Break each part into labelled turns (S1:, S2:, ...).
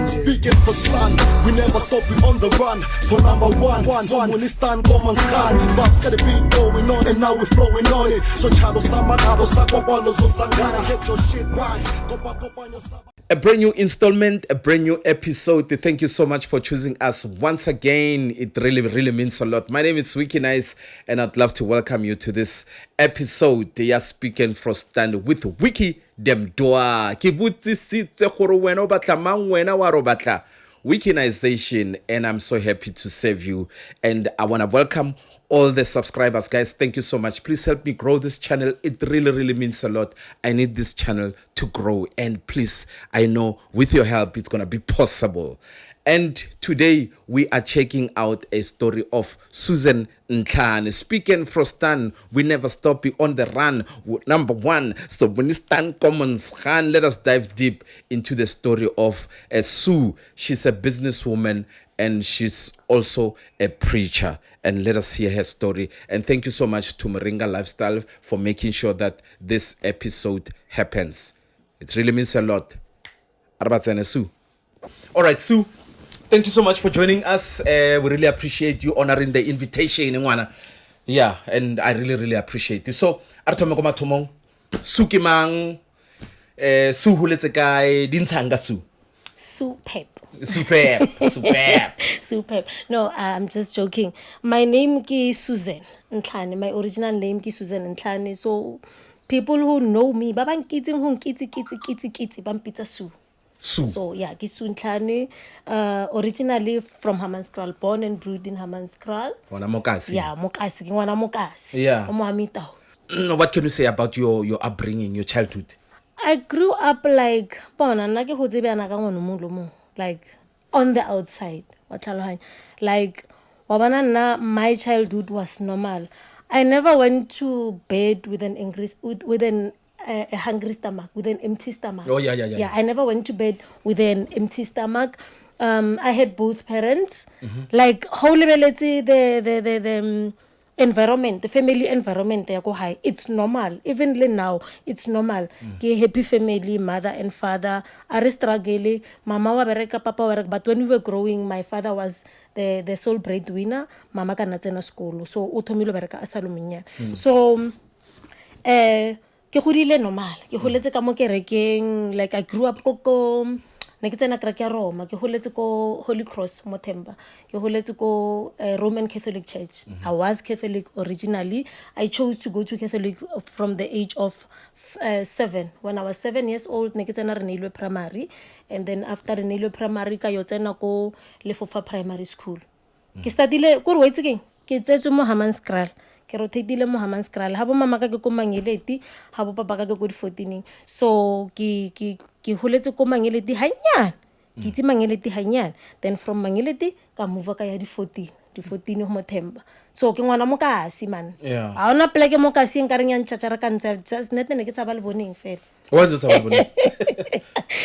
S1: Speaking for slang, we never stop, we on the run. For number one, someone is stand, common scan. Babs got a beat going on, and now we're flowing on it. So chalo sama, abo sako bolo zo sangana. Get your shit right. A brand new installment, a brand new episode. Thank you so much for choosing us once again. It really means a lot. My name is Wiki Nice, and I'd love to welcome you to this episode. They are speaking for stand with Wiki Demdoa. Kibutsisitse gore wena o batla mang wena wa ro batla Wikinization, and I'm so happy to serve you. And I want to welcome all the subscribers, guys. Thank you so much. Please help me grow this channel. It really means a lot. I need this channel to grow, and please, I know with your help it's gonna be possible. And today we are checking out a story of Suzan Ntlhane. Speaking for Stan, we never stop, be on the run. Number one, so when you stand commons, let us dive deep into the story of Sue. She's a businesswoman and she's also a preacher. And let us hear her story. And thank you so much to Moringa Lifestyle for making sure that this episode happens. It really means a lot. Sue. All right, Sue. Thank you so much for joining us. We really appreciate you honoring the invitation. Yeah, and I really appreciate you. So, Artomong, Sukimang, Su huletse kae, dintsanga Su.
S2: Superb.
S1: No,
S2: I'm just joking. My name is Suzan Ntlhane. My original name is Suzan Ntlhane. So, people who know me, babang kitzing hung kitty, bampita Su. So yeah, Kisu Ntlhane, originally from Hammanskraal, born and bred in Hammanskraal. Yeah, Mokasi.
S1: Yeah. What can you say about your upbringing, your childhood?
S2: I grew up like on the outside. Like my childhood was normal. I never went to bed with a hungry stomach, with an empty stomach.
S1: Oh, yeah.
S2: Yeah, I never went to bed with an empty stomach. I had both parents.
S1: Mm-hmm.
S2: Like, the environment, the family environment, it's normal. Even now, it's normal. Happy family, mother and father. I struggle. Mama wa bereka, papa wa bereka. But when we were growing, my father was the sole breadwinner. Mama ka natsena school. So, utomilo bereka asaluminya. So, ke godile normal ke holetse ka mo kerekeng, like I grew up ko ne ke tsena kereke ya Roma, ke holetse ko Holy Cross Mothemba, ke holetse ko Roman Catholic Church. I was Catholic originally. I chose to go to Catholic from the age of 7. When I was 7 years old, ne ke tsena Renilwe Primary, and then after Renilwe Primary ka yo tsena ko Lefofa Primary School. Ke studiile ko Rwetseng, ke tsetse mo Hammanskraal. Ke rotateile mo Hammanskraal. Habo mama ka ke ko Mangeleti, habo papa ka ke ko di14. So ke holetse ko Mangeleti hanyane. Ke itse Mangeleti hanyane. Then from Mangeleti ka move ka ya di14 ho Mothemba. So ke ngwana mo kasi man.
S1: Yeah.
S2: Ha ona pleke mo kasi nkareng ya ntšhatšara ka ntse just nete ne ke tsaba le boneng fela.
S1: What's the taba boneng?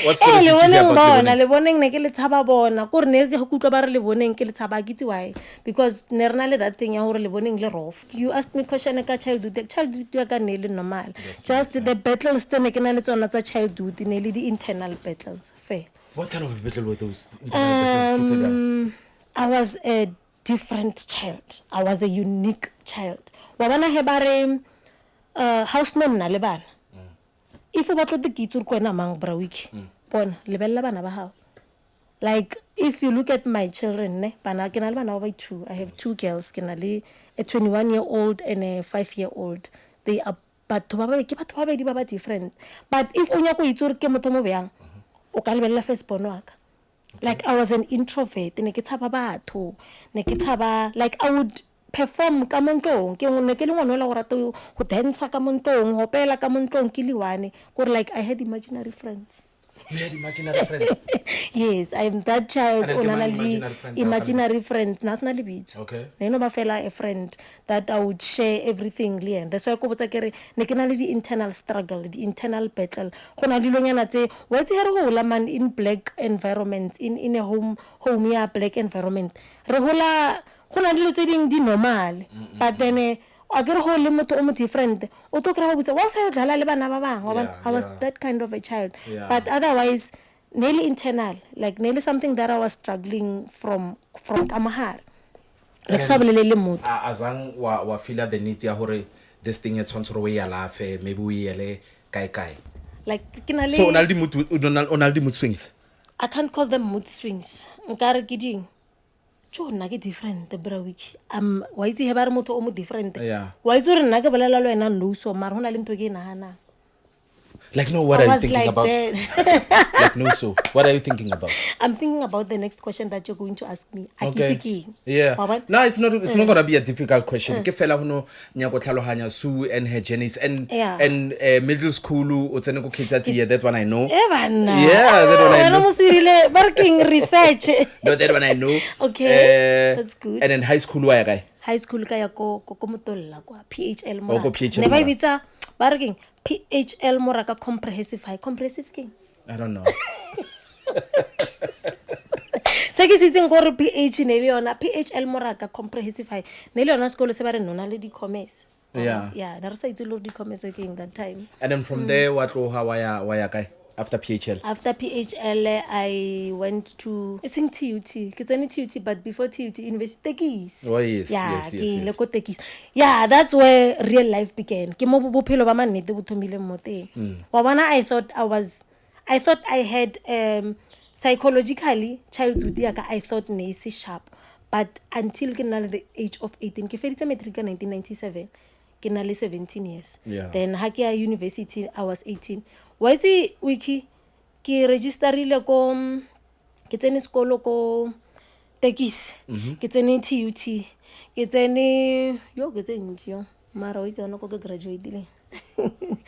S1: What's the
S2: le boneng bona, le boneng ne ke le tshaba bona. Ko re ne ke kutlwa ba re le boneng ke le tshaba ke itse why? Because ne rena le that thing ya hore le boneng le rough. You asked me question ka childhood ya ka ne le normal. Just the battles tsene ke na le tsona tsa childhood ne le di internal battles. Fair.
S1: What kind of battle were those internal battles?
S2: I was a different child. I was a unique child. Wa bana he bare house name na le bana. If you batlo the kitso ko ena mang bra wiki bona lebella bana ba hao. Like if you look at my children ne bana ke na le bana ba 2. I have 2 girls, ke na le a 21-year-old and a 5-year-old. They are batho ba babedi ba different. But if onya ko itso ke motho mo beang o ka lebella first bono waka. Like I was an introvert, ne ke tshaba batho, ne ke tshaba, like I would perform ka montlong ke ne ke le ngwana la go rata go dance ka montlong, go pela ka montlong ke liwane, gore like I had imaginary friends.
S1: You had imaginary friends?
S2: Yes, I am that child. Imaginary friends.
S1: Okay.
S2: Ne no ba fela a friend that I would share everything le and that's why ko botsa kere ne ke na le the internal struggle, the internal battle. Go na dilonyana tse wa tse re go la man in black environment, in a home ya black environment. Re hola go na dilo tse ding di normal, but then I get whole limit to different. I was that kind of a child.
S1: Yeah,
S2: but otherwise, nearly internal, like nearly something that I was struggling from kamahar. Like sabolele motho.
S3: Azang wa feel the need ya hore this thing it's once we alafe maybe we yele kai.
S2: Like kinale.
S3: So onaldi mood swings.
S2: I can't call them mood swings. Nkare ke ding. Cho nna ke different bra week. Wa itse he ba re motho o mo different.
S3: Yeah.
S2: Wa itse re nna ke bolela le wena no so mara hona le ntwe ke nahana.
S3: Like no, what
S2: I
S3: are you
S2: was
S3: thinking
S2: like
S3: about?
S2: that.
S3: Like no, so what are you thinking about?
S2: I'm thinking about the next question that you're going to ask me.
S3: Okay. Yeah. No, it's not gonna be a difficult question. Ke fela hono nya go tlhalohanya Sue and her journeys and middle school o tsene go kids yeah, that one I know.
S2: Evana.
S3: Yeah, that one I know.
S2: Wena moswirile working research.
S3: No, that one I know.
S2: Okay. That's good.
S3: And then high school wa ya kae?
S2: High school ka ya ko motolla kwa PHL
S3: mo. Ko PHL.
S2: Ne ba bitsa working PHL moraka comprehensive high comprehensive king.
S3: I don't know.
S2: Se ke sitseng gore PH ne le yona PHL moraka comprehensive high ne le yona sekolo se ba re nona le di commerce.
S3: Yeah.
S2: Yeah, na re sa itse lo di commerce king that time.
S3: And then from there what lo ha wa ya kae after PHL?
S2: After PHL I went to TUT. Ke tsene TUT but before TUT University Tekis.
S3: Oh yes,
S2: yeah,
S3: yes.
S2: Le ko Tekis. Yeah, that's where real life began. Ke mo bophelo ba mannete bo thomile mo teng. Wa bona I thought I had psychologically childhood yaka I thought ne se sharp, but until ke na le the age of 18 ke feditse matric in 1997 ke na le 17 years.
S3: Yeah.
S2: Then ha ke ya university I was 18. Wa itse wiki ke registerile ko ke tsene sekolo ko Tekis. Ke tsene TUT. Ke tsene yo ke tsene yo mara o itse ona ko ke graduate.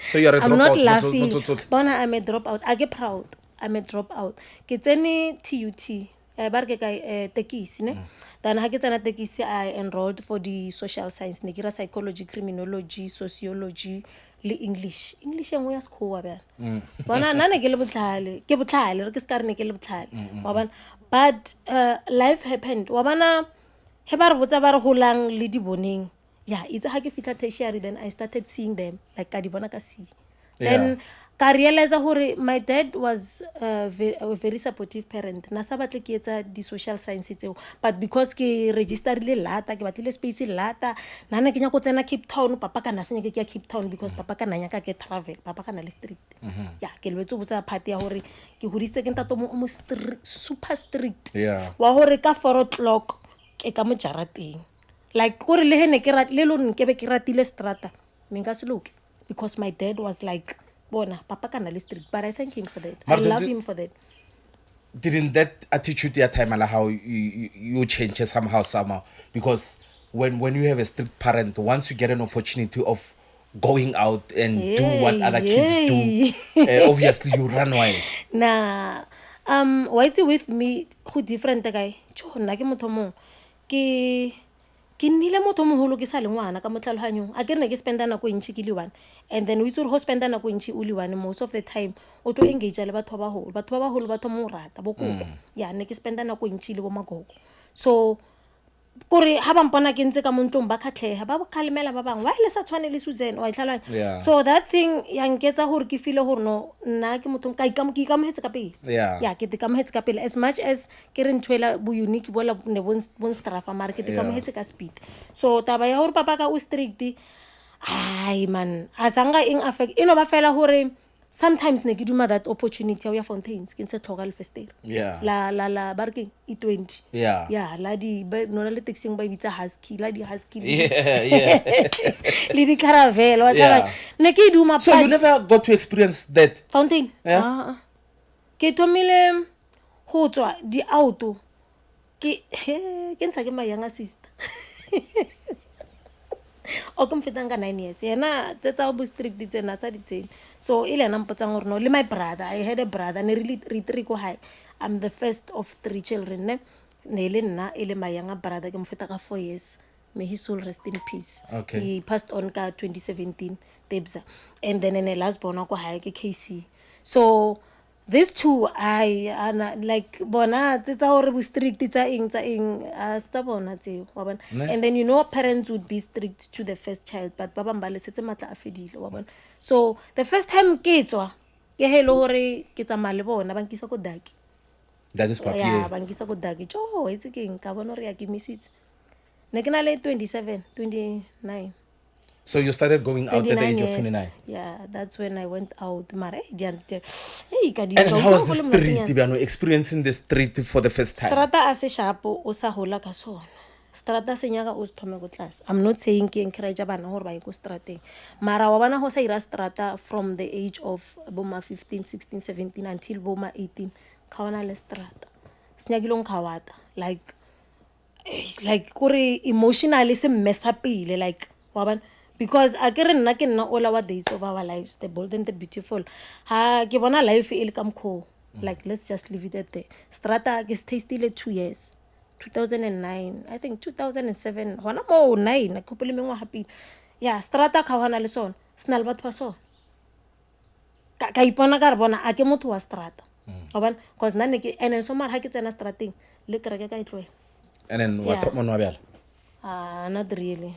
S3: So you're a dropout.
S2: I'm not laughing. Bona I'm a dropout. I get proud. I'm a dropout. Ke tsene TUT. Ba re ke ka Tekisi ne. Then ha ke tsena Tekisi I enrolled for the social science ne ke ra psychology, criminology, sociology le English engwe ya sekgowa ba. Bona nna ke le botlhale re ke ska re ne ke le botlhale. Wa bona but life happened. Wa bona he ba re botsa ba re holang le di boneng. Yeah, it's ha ke fitla tertiary then I started seeing them like ka di bona ka see. Then ka realize hore my dad was a very supportive parent. Na sa batle ke etsa di social science tseo, but because ke registerile lata ke batlile space lata nana ke nya go tsena Cape Town papa kana se nyake ke ya Cape Town because papa kana nya ka ke travel papa kana le strict. Yeah, ke lebetse bo sa party ya hore ke hodise ke ntato mo super strict.
S3: Yeah.
S2: Wa hore ka 4 o'clock ke ka mo jarateng. Like gore le hene ke le lo nke be ke ratile strata minga se look because my dad was like bona papa kana le strict, but I thank him for that. I love him for that.
S3: Didn't that attitude at time allow how you change somehow because when you have a strict parent, once you get an opportunity of going out and do what other kids do, obviously you run wild.
S2: Nah, what's with me who different guy cho nna ke motho mong ke nnile motho moholo ke sa le ngwana ka motlhaloganyong a ke rene ke spenda nako e ntši ke le one, and then we tsore ho spenda nako e ntši o le one most of the time o tlo engage le batho ba baholo batho mo rata bokoko ya ne ke spenda nako e ntši le bo magogo, so kore ha ba mpona ke ntse ka montlong ba khatlhega ba bokhalemela ba bang wa le sa tshwane le Suzan wa itlhalwa. So that thing ya nketsa hore ke feel hore no nna ke motho ka ikamhetse ka pele ya ke ikamhetse ka pele as much as ke re ntwela bo unique bola ne bon strafa mara ke ikamhetse ka speed. So taba ya hore papa ka o strict ai man azanga ing affect ino ba fela hore sometimes ne ke duma that opportunity ya Fountains ke ntse thoga le fester la barking E20 la di nona le taxing ba bitsa husky la di husky le di caravel wa tla ne ke duma.
S3: So you never got to experience that
S2: Fountain? Ke thomile ho tswa di auto ke ntsha ke my younger sister o ke mfetanga 9 years yena tsetsa o bo strict tsena sa ditseng, so ile na mpotsang gore no le my brother I had a brother ne really re go high. I'm the first of 3 children ne le nna ile my younger brother ke mfeta ka 4 years, may his soul rest in peace. He passed on ka 2017 Tebza, and then in the last born ko high ke KC. So these two I like bona tsa hore bo strict tsa eng sta bona tseo wa bona, and then you know parents would be strict to the first child but ba bang ba le setse matla a fedile wa bona. So the first time ke tswa ke helo hore ke tsamaya le bona ba nkisa ko Daki.
S3: That is papi.
S2: Yeah, ba nkisa ko Daki. Jo, itse keng ka bona hore ya ke misitse. Ne ke na le 27, 29.
S3: So you started going out at the
S2: 29
S3: age of
S2: years.
S3: 29.
S2: Yeah, that's when I went out. Mara, hey,
S3: And how was the street, Biano, experiencing the street for the first time?
S2: Strata ase shapo o sa hola ka sona. Strata se nyaka o se thome go tlase. I'm not saying ke encourage bana hore ba ye go strateng. Mara wa bana ho sa ira strata from the age of boma 15, 16, 17 until boma 18. Kawana le strata. Senyagilong khawata. Like kore emotionally se mess up ile like wa bana. Because I can't nna all our days of our lives, the bold and the beautiful. Ha ke bona life e le ka mkho. Like let's just leave it at there. Strata ke stay still 2 years. 2009, I think 2007. Hona mo 9 a couple mengwa happy. Yeah, strata ka hona le sona. Snal batho ba sona. Ka ipona ka re bona a ke motho wa strata. Obana cause nna ne ke and so mara ha ke tsena strateng le kereke ka itloela.
S3: And then what happened wa bjala?
S2: Not really.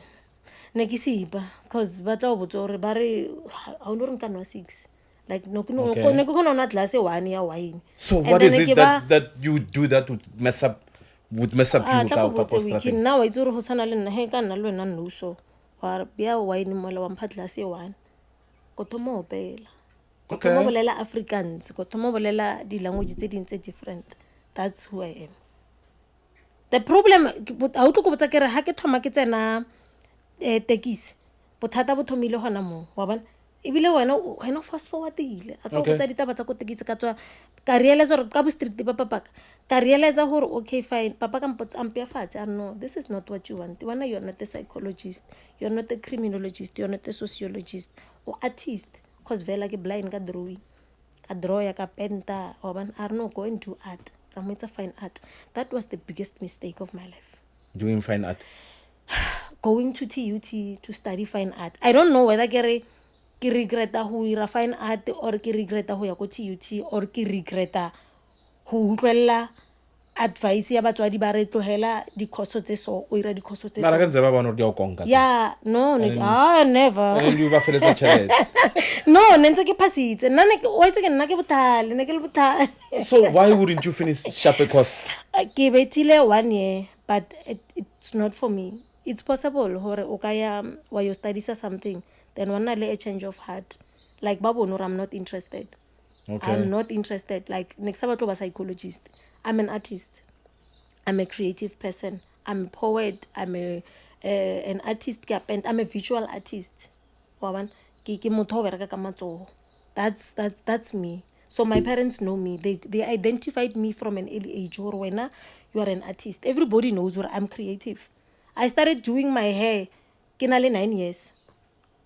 S2: Ne ke sipa cause ba tla botsa hore ba re ha o no re nka nwa 6 like no ne ke khona na glass e 1 ya wine.
S3: So what is it that you do that would mess up you ka
S2: postrate now I tsore ho tshwana le nna he ka nna le wena no so wa bia wine mola wa mpha glass e 1 ko thomo opela ko thomo bolela Africans ko thomo bolela di language tse ding tse different. That's who I am. The problem ha o tlo go botsa kere ha ke thoma ke tsena tekisi bothata bo thomile hona mo wa bona ebile wena fast forward ile a tlo go tsa ditaba tsa go tekisi ka tswa ka realize gore ka bo street ba papa ka realize gore okay fine papa ka mpotsa ampia fatshe no, this is not what you want. When you're not a psychologist, you're not a criminologist, you're not a sociologist or artist cause vela ke blind ka drawing ka draw ya ka penta wa bona are no going to art tsamoetsa fine art. That was the biggest mistake of my life,
S3: doing fine art.
S2: Going to TUT to study fine art. I don't know whether ke regreta ho ira fine art or ke regreta ho ya ko TUT or ke regreta ho utlwella advice ya batswadi ba re tlohela di course tse so o ira di course tse so.
S3: Mara ka ntse ba bona hore di a o konka.
S2: Yeah, no, never.
S3: And you ba feletsa tšhelete.
S2: No, nentse ke pasitse. Nna ne ke o itse ke nna ke botale, ne ke le botale.
S3: So why wouldn't you finish sharp course?
S2: Ke betile 1 year, but it's not for me. It's possible hore o ka ya wa you study something then one le a change of heart like babo no I'm not interested. Okay. I'm not interested like next sabatlo ba psychologist. I'm an artist. I'm a creative person. I'm a poet. I'm an artist and I'm a visual artist. Waban ke motho bereka ka matsoho. That's me. So my parents know me. They identified me from an early age or when you are an artist. Everybody knows where I'm creative. I started doing my hair ke na le 9 years.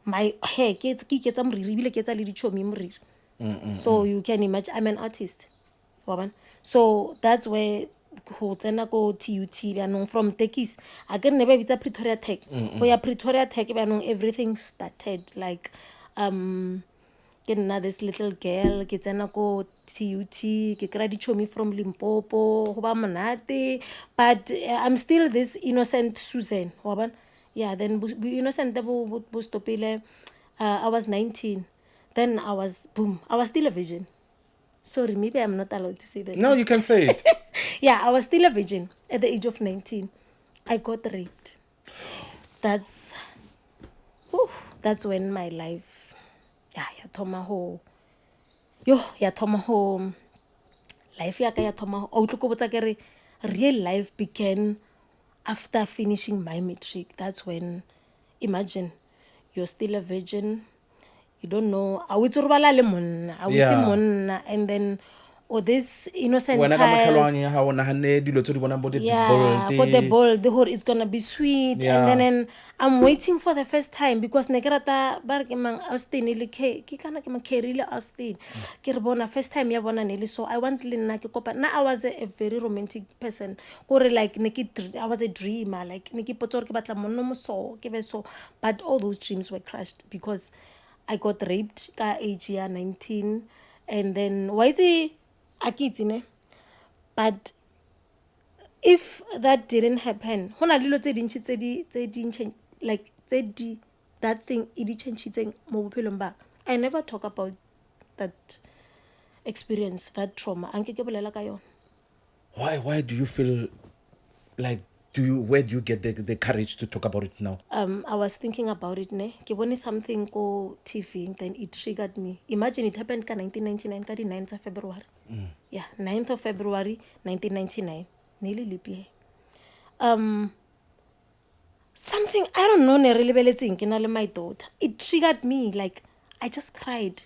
S2: My hair ke tsa moriri bile ke tsa le dichomi moriri. So you can imagine I'm an artist. Waban. So that's where go tsena go TUT banong from Tekis. I can never bitsa Pretoria Tech. Go ya Pretoria Tech banong everything started like ke nna this little girl ke tsena go TUT ke kra dichomi from Limpopo go ba monate but I'm still this innocent Suzan waban. Yeah, then innocent bo stopile. I was 19. Then I was still a virgin. Sorry, maybe I'm not allowed to say that.
S3: No, you can say it.
S2: Yeah, I was still a virgin at the age of 19. I got raped. That's when my life ya thoma ho life ya ka ya thoma ho o tlo go botsa kere real life began after finishing my matric. That's when, imagine, you're still a virgin, you don't know, and then this innocent child, the bold, the whole is gonna be sweet, and then I'm waiting for the first time because negrata barkemang Austin Austin first time ya bona neli, so I want lina ke kopa na. I was a very romantic person kore like I was a dreamer like neki potsor ke batla monno moso ke be so, but all those dreams were crushed because I got raped ka age ya 19, and then why is it akitsi. But if that didn't happen, hona dilo tse dintsi like that thing it changing mo bophelong ba. I never talk about that experience that trauma anke ke bolela ka yona.
S3: Why do you feel like where do you get the courage to talk about it now?
S2: I was thinking about it ne ke bone something ko TV, then it triggered me. Imagine it happened ka 1999 ka di 9th of February. Yeah, 9th of February 1999, nearly leap year. Something I don't know ne re lebeletseng ke na le my daughter, it triggered me, like I just cried.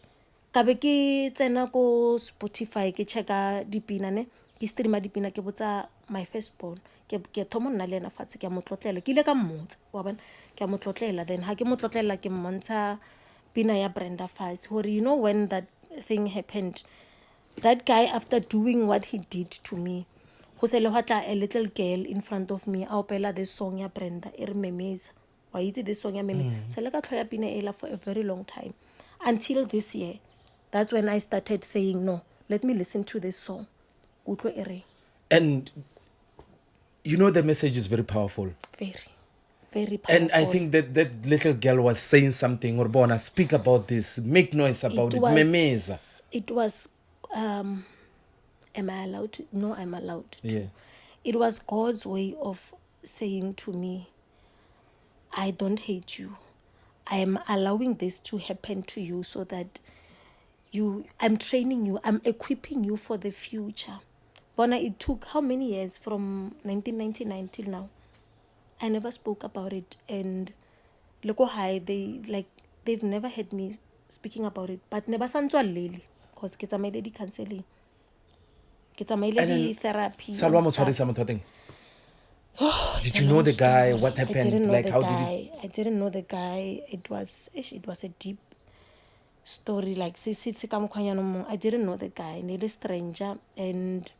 S2: Ka be ke tsena ko Spotify ke checka dipina ne, ke streama dipina, ke botsa my firstborn, ke thomo nna le ena fatshe ke a motlotlela, ke ile ka mmotsa wa bona, ke a motlotlela. Then ha ke motlotlela ke mmontsha pina ya Brenda Fassie hore you know when that thing happened, that guy after doing what he did to me, go se le hwatla a little girl in front of me a opela this song ya Brenda e re Memeza, wa itse this song ya Memeza, se le ka tlhoya pina ela for a very long time until this year. That's when I started saying no, let me listen to this song. Utlwe e reng.
S3: And you know the message is very powerful.
S2: Very powerful.
S3: And I think that little girl was saying something, Urbona, speak about this, make noise about it. Memeza.
S2: It was, am I allowed to? No, I'm allowed to.
S3: Yeah.
S2: It was God's way of saying to me, I don't hate you. I am allowing this to happen to you so that I'm training you, I'm equipping you for the future. Bona, it took how many years from 1999 till now? I never spoke about it, and look how high they've never had me speaking about it. But never santswa leli, cause ke tsamaile di counseling, ke tsamaile di therapy.
S3: Salwa motshwarisa motho teng. Did you know the guy? What happened? Like how did it?
S2: I didn't know the guy. It was a deep story. Like I didn't know the guy. Nearly stranger, and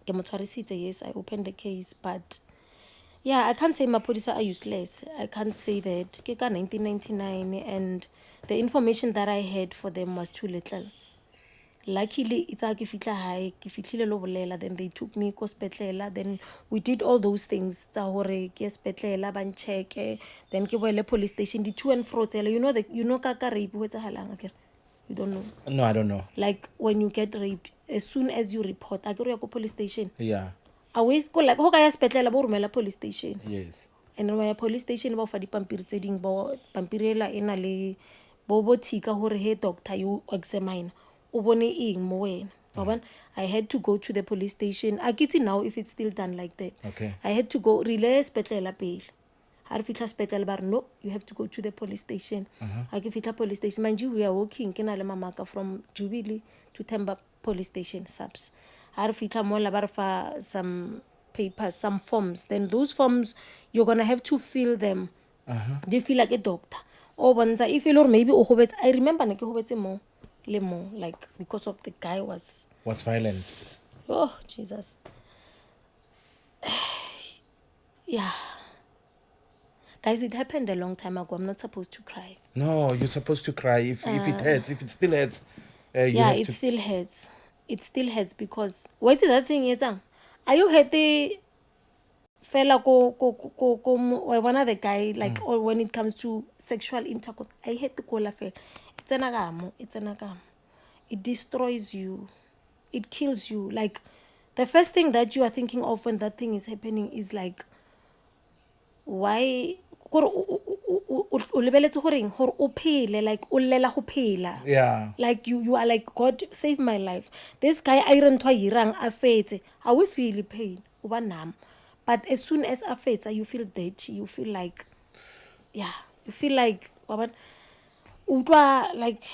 S2: yes, I opened the case, but yeah, I can't say Mapodisa are useless. I can't say that. Keka 1999, and the information that I had for them was too little. Luckily, it's a kifitla high, kifitla lo bolela. Then they took me ko spetlela. Then we did all those things. Tsa hore ke spetlela ban check. Then ke boele police station. The to and fro tell you know kaka rape ho etsahalang akere. You don't know.
S3: No, I don't know.
S2: Like when you get raped, as soon as you report, akere ya ko police station.
S3: Yeah.
S2: Always go like ho ka ya spetlela bo rumela police station.
S3: Yes.
S2: And when police station ba fa di pampiri tse ding bo pampirela ena le bo thika hore he doctor you examine o bone eng mo wena. I had to go to the police station. I get it now if it's still done like that.
S3: Okay.
S2: I had to go relay spetlela pele. Ha re fitla spetlela ba no, you have to go to the police station. Ha ke fitla police station, mind you, we are walking ke na le mamaka from Jubilee to Themba police station subs. Ha re fitla mo la ba re fa some papers, some forms. Then those forms you're gonna have to fill them. Do you feel like a doctor? Or bonza if you or maybe o hobetse. I remember na ke hobetse mo le mo, like because of the guy was
S3: violent.
S2: Oh Jesus. Yeah. Guys, it happened a long time ago. I'm not supposed to cry.
S3: No, you're supposed to cry if it hurts. If it still hurts, you have to.
S2: Still hurts. It still hurts because what is that thing yetsang? Are you happy? Fela ko one of the guy like or when it comes to sexual intercourse, I hate the cola fela. It's an agamo. It destroys you. It kills you. Like the first thing that you are thinking of when that thing is happening is like, why?
S3: Yeah.
S2: Like you are like, God save my life. This guy iron twa hirang afetse. How we feel pain? But as soon as afetse, you feel dirty. You feel like, yeah, you feel like like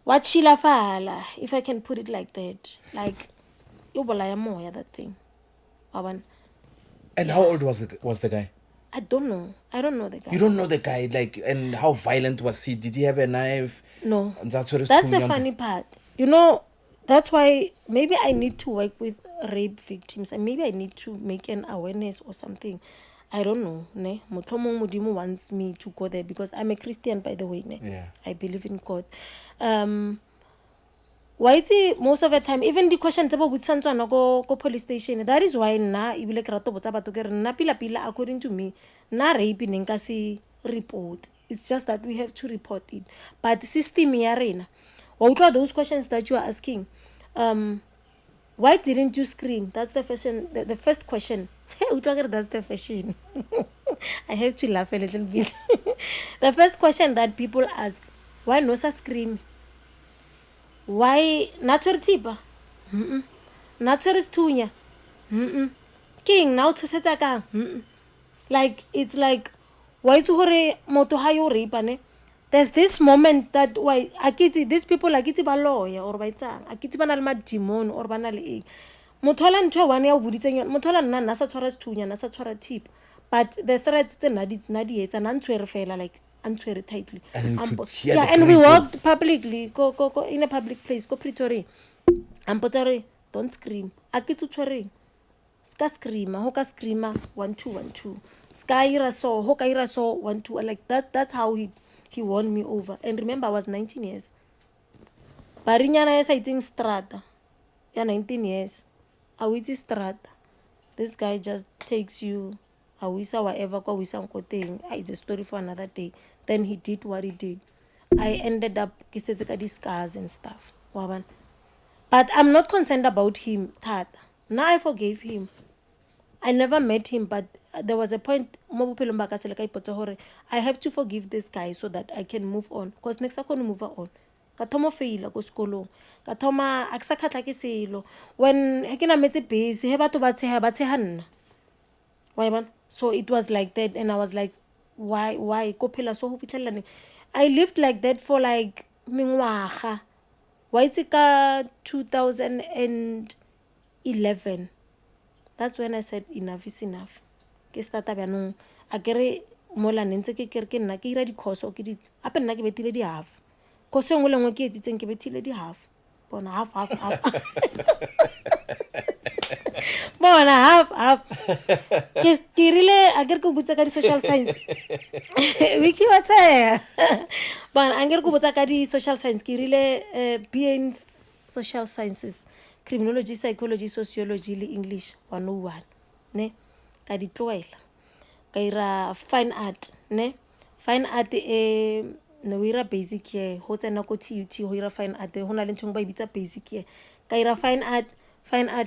S2: what chila fala, if I can put it like that. Like you bolaya that thing.
S3: And how old was the guy?
S2: I don't know the guy.
S3: You don't know the guy, like, and how violent was he? Did he have a knife?
S2: No.
S3: And that's
S2: the funny part. You know, that's why maybe I need to work with rape victims, and maybe I need to make an awareness or something. I don't know. Ne? Motlhomong Modimo wants me to go there because I'm a Christian, by the way. Ne?
S3: Yeah.
S2: I believe in God. Why most of the time, even the questions about with Santswana go police station, that is why na ibile krato botsa batho ke re na pila according to me na rape nka se report. It's just that we have to report it. But system ya rena What are those questions that you are asking? Why didn't you scream? That's the question. The first question. That's the question. I have to laugh a little bit. The first question that people ask, why no sa scream? Why not tipa? Not tunya? King now to set a like it's like why to hore moto hayo rapane? There's this moment that why akiti these people akiti ba lawyer or ba itsang akiti bana le ma demon or bana le eng mothola ntho one ya buditseng mothola nna nna sa tshwara sethunya na sa tshwara tip but the threats tse na di etsa na ntshwere fela like antshwere tightly and we walked publicly go in a public place go Pretoria ampotare don't scream akiti tshwereng ska screama ho ka screama 1212 ska ira so ho ka ira so 12 like that's how he won me over. And remember, I was 19 years. Barinyana is I think strata. Yeah, 19 years. Awiti strata. This guy just takes you. Awisa whatever ko wisa thing. It's a story for another day. Then he did what he did. I ended up kisetseka these scars and stuff. Waban. But I'm not concerned about him, Tata. Now I forgave him. I never met him, but there was a point I have to forgive this guy so that I can move on. Because next I can move on. Katomo faila go skolo. Katoma aksakhatla ke selo. When hekena metse busy, he batho ba tsheha nna. So it was like that and I was like, why? Ko phela so ho fitlhelane. I lived like that for like mengwaga. Why it's ka 2011. That's when I said enough is enough. Ke starta byanong a kere mola nentse ke kere ke nna ke ira di course o ke di ape nna ke betile di half. Course engwe le ngwe ke etsitseng ke betile di half. Bona half. Bona half. Ke rile a kere ke butsa ka di social science. Wiki what's Bona a kere ke butsa ka di social science ke rile BA in social sciences. Criminology, psychology, sociology, English 101 ne ka di tloela ka ira fine art ne fine art no ira basic ye ho tsena ko TUT ho ira fine art ho na le ntshong ba ibitsa basic ye ka ira fine art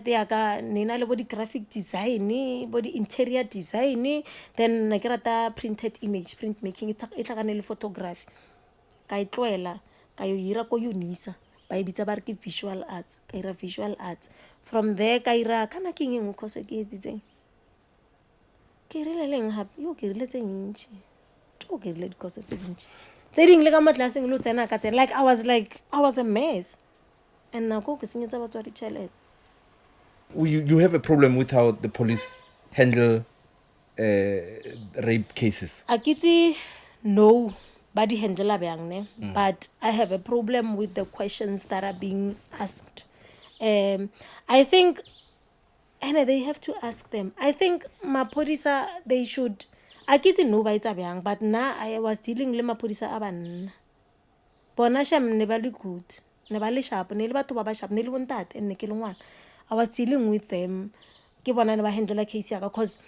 S2: ya ka nena le body graphic design body interior design then na ke rata printed image print making e tlakane le photography ka itloela ka yo ira ko Unisa ba ibitsa ba re ke visual arts ka ira visual arts from there ka ira kana ke ngeng course ke etsitseng ke rile leng hape yo ke rile tse ntši to ke rile di course tse dintši tse ding le ka mo classeng lo tsena ka tsena like I was a mess and now go ke senyetsa batswadi tšhelete.
S3: You have a problem with how the police handle rape cases? Akiti
S2: no. Body handle but I have a problem with the questions that are being asked. I think, and they have to ask them. I think Mapodisa they should. I get no by Tabiang, but now I was dealing with Mapodisa aban. Bonasham never good, never sharp, never to Baba sharp, never that, and Nikilwan. I was dealing with them. Give one and handle a case because.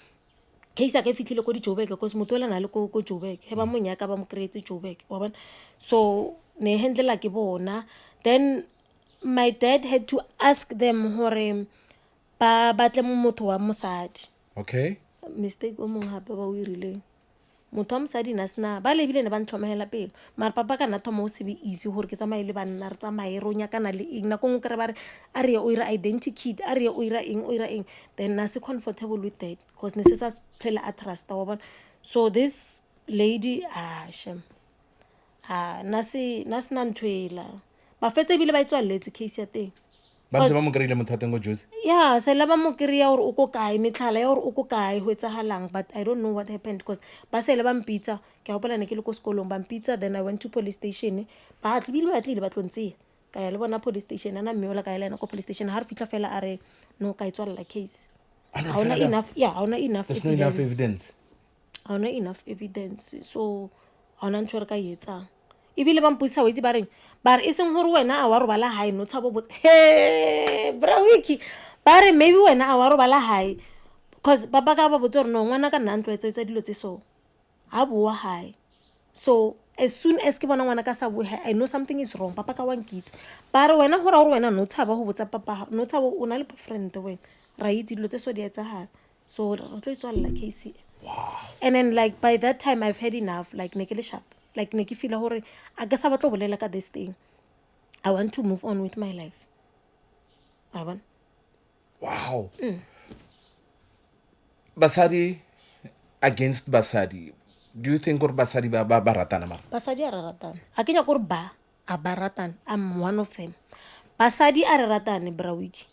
S2: Case a ke fitile ko di Joburg because motola na le ko Joburg he ba monyaka ba mo create Joburg wa bona so ne handle ke bona then my dad had to ask them hore ba batle motho wa mosadi.
S3: Okay,
S2: mistake o mong hape ba o irile motho wa mosadi na sna ba lebile ne ba ntlhomela pele mara papa kana thomo o se be easy hore ke tsamaye le banna re tsamaye ronya kana le eng na go nkere ba re a re o ira identity kid a re o ira eng then na se comfortable with that because ne se sa tlhela a trust wa bona so this lady nasi ntwela ba fetse bile ba itswalletse case ya teng
S3: ba ntse ba mo kreile mothateng go Jozi
S2: yeah se la ba mo kreya hore o ko kae methlala ya hore o ko kae ho etsahalang but I don't know what happened because ba se le ba mpitsa ke a hopola ne ke le ko sekolong ba mpitsa then I went to police station ba tlile ba tlontse ka ya le bona police station ana mme ola ka ela ko police station ha re fitla fela a re no ka itswalla case hauna enough evidence hauna enough evidence so hauna ntho re ka yetsa ibile ba mputsa wetsi ba reng ba re iseng hore wena a wa robala hae no tshabo botse he bra wiki ba re maybe wena a wa robala hae because baba ka ba botse re no ngwana ka nna ntlo etsa dilo tse so ha bua hae so as soon as ke bona ngwana ka sa bue I know something is wrong papa ka wa nkitse ba re wena hore wena no tshaba go botsa papa no tshaba o na le boyfriend wena ra itse dilo tse so di etsagala so re tlo itswalla case and then like by that time I've had enough like ne ke le sharp like ne ke feel hore a ke sa batlo bolela ka this thing I want to move on with my life I want
S3: wow basadi against basadi do you think or basadi ba ratana ma
S2: basadi a re ratana a kenya gore ba a ba ratana I'm one of them basadi a re ratane brawiki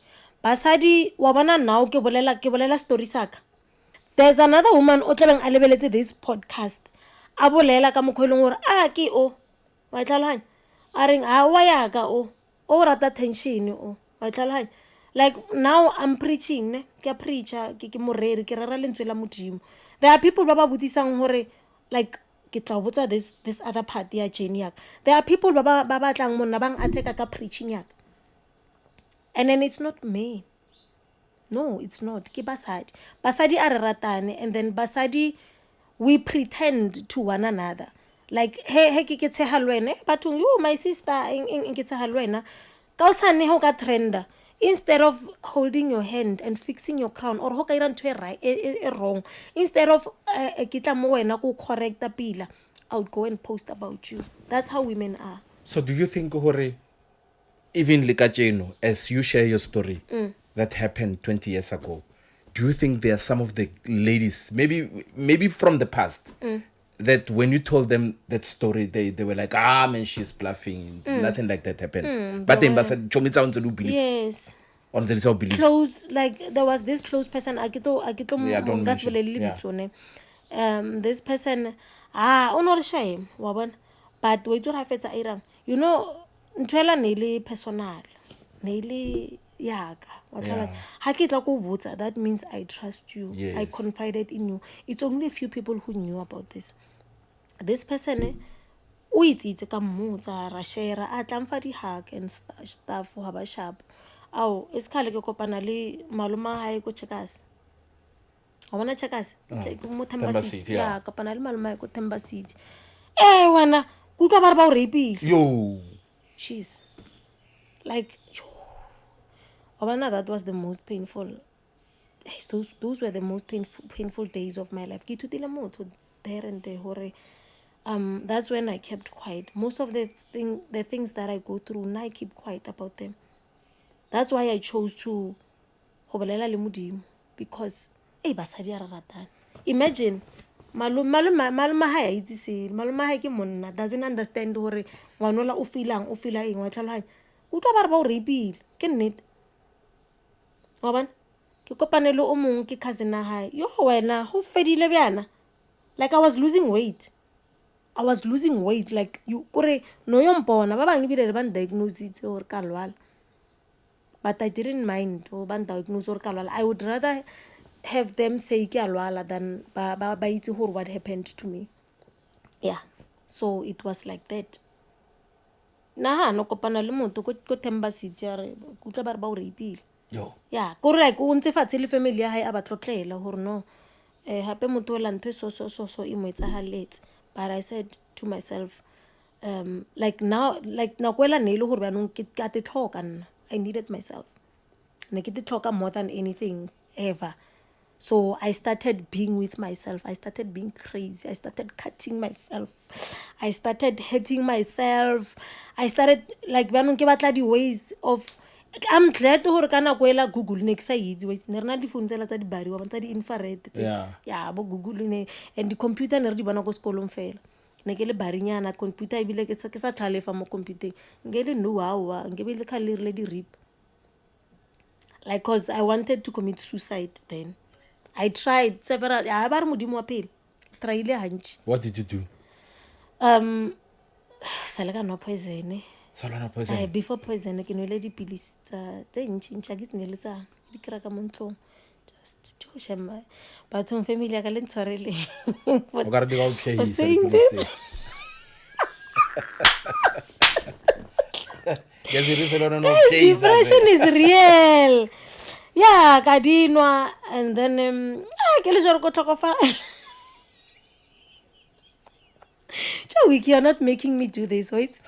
S2: basadi wa bona now ke bolela story saka there's another woman o tlabeng a lebeletse this podcast a bolela ka mokgweleng gore a ke o wa tlhalanya a reng a wa ya ka o rata tension o wa tlhalanya like now I'm preaching ne ke preacher ke moreri ke rera lentswe la modimo there are people ba ba botsisang hore like ke tla botsa this other part ya journey yak there are people ba batlang monna bang attack ka preaching yak and then it's not me no it's not ke basadi a re ratane and then basadi we pretend to one another like he ke tshega lwene bathong you my sister in ke tshega lwena ka o sane ho ka trenda instead of holding your hand and fixing your crown or ho ka ira ntwe wrong instead of ke tla mo wena ko correcta pila I would go and post about you that's how women are
S3: so do you think hore even lekajeno as you share your story that happened 20 years ago do you think there are some of the ladies maybe from the past that when you told them that story they were like man she's bluffing nothing like that happened but then chomitsa on to believe
S2: yes
S3: on the result believe
S2: close like there was this close person this person honor shame wa bona but we do have fetsa irang you know ntwela nele personal nele yaka wa tlala ha ke tla go botsa that means I trust you I confided in you it's only a few people who knew about this person o itsitse ka mmotsa ra share a tlamfa di hack and stuff ha ba sharp au esikhale ke kopana le maloma hae ko Checkers wa bona Checkers mo Themba City ya kopana le maloma ko Themba City wena kutwa ba re ba o rapile
S3: yo
S2: jeez like Obana, that was the most painful those were the most painful days of my life there and there hore that's when I kept quiet most of the things that I go through now I keep quiet about them that's why I chose to go bolela le modimo because basadi a ratana imagine maluma ha ya itse se maluma ha ke monna doesn't understand hore ngwanola o fila eng wa tlhalanya utwa ba re ba o rapile ke nnete wa bona ke kopanele o mong ke cousin na hae yo wena ho fedile bjana like I was losing weight like you kore no yo mpona ba bang bile ba diagnose itse hore ka lwala but I didn't mind o ba diagnose hore ka lwala I would rather have them say ke alwala than ba itse hore what happened to me yeah so it was like that na no kopana le motho ko Themba City ya re kutla ba re ba o rapile
S3: yo
S2: yeah go re like o ntse fatshe le family ya hae a ba tlotlela hore no hape motho o la ntwe so e mo etsahaletse but I said to myself like now like na kwela ne ile hore ba no ke ka te tlhoka nna I needed myself ne ke te tlhoka more than anything ever so I started being with myself I started being crazy I started cutting myself I started hating myself I started like ba no ke batla di ways of I'm glad hore kana go ela Google ne ke sa itse wait ne rena di phone tsela tsa di bari wa tsa di infrared yeah bo Google ne and the computer ne re di bona go sekolong fela ne ke le barinyana computer e bile ke sa tlhalefa mo computer ngele no wow ngebe le kha le rile di rip like cause I wanted to commit suicide then I tried several ba re modimo wa pele tryile hanchi
S3: what did you do
S2: salaka no poison before poison ke no le di pills tse ntšha ke tsene le tsa di kra ka montlong just to shema but on family ya ka le ntshwarele
S3: o ka re di ga o phe
S2: saying this
S3: ya di re no
S2: depression is real yeah ka dinwa and then ke le joro go tlhokofa week you're not making me do this, wait.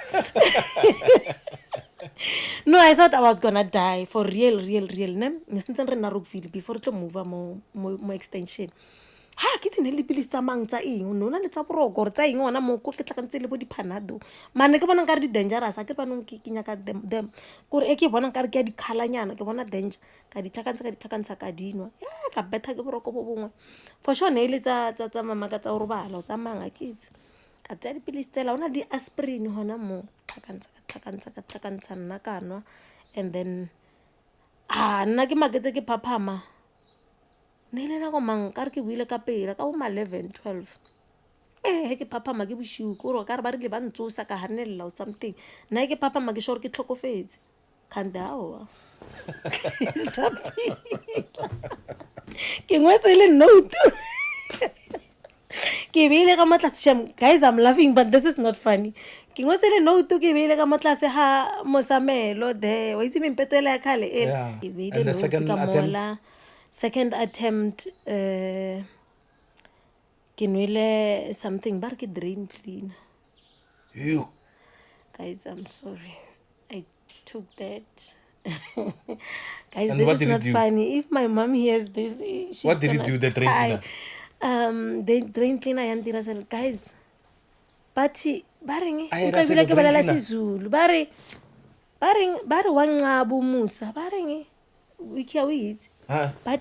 S2: No, I thought I was gonna die for real. Since I'm before to move more extension. Ha ke tsene le pele tsa mang tsa eng no na le tsa boroko tsa eng ona mo ko tletla kantse le bo dipanado mane ke bona ka re di dangerous a ke banong ke nyaka them gore e ke bona ka re ke di khalanyana ke bona danger ka di tlhakantsha ka dinwa ya ka betha ke boroko bo bongwe for sure ne le tsa mama ka tsa robala tsa manga kids ka tsa di pele tsela ona di aspirin hona mo tlhakantsha nna kanwa and then nna ke maketse ke phaphama ne le na go mang ka re ke buile ka pela ka bo 11 12 he ke phaphama ke boshiu gore ka re ba rile ba ntsosa ka hanella or something na ke phaphama ke sure ke tlhokofetse khandawa ke ngwetse le note ke beile ka matlase sham guys I'm laughing but this is not funny ke ngwetse le note ke beile ka matlase ha mosamelo de wa itse mempetela ya khale
S3: Yeah.
S2: ke beile
S3: And the
S2: note
S3: second
S2: ka
S3: attempt?
S2: mola second attempt ke nwele something bar ke drain clean
S3: You.
S2: guys I'm sorry I took that guys
S3: And
S2: this
S3: what
S2: is
S3: did it
S2: not
S3: do?
S2: funny if my mom hears this she's
S3: What did it
S2: gonna
S3: do, the drain
S2: cry.
S3: cleaner?
S2: The drain cleaner yantira sel guys but bareng
S3: Aye,
S2: o
S3: that's
S2: ka bila
S3: the
S2: ke
S3: drain
S2: balela
S3: cleaner.
S2: sizulu bare wa nqabu musa bareng we care we eat
S3: Huh?
S2: but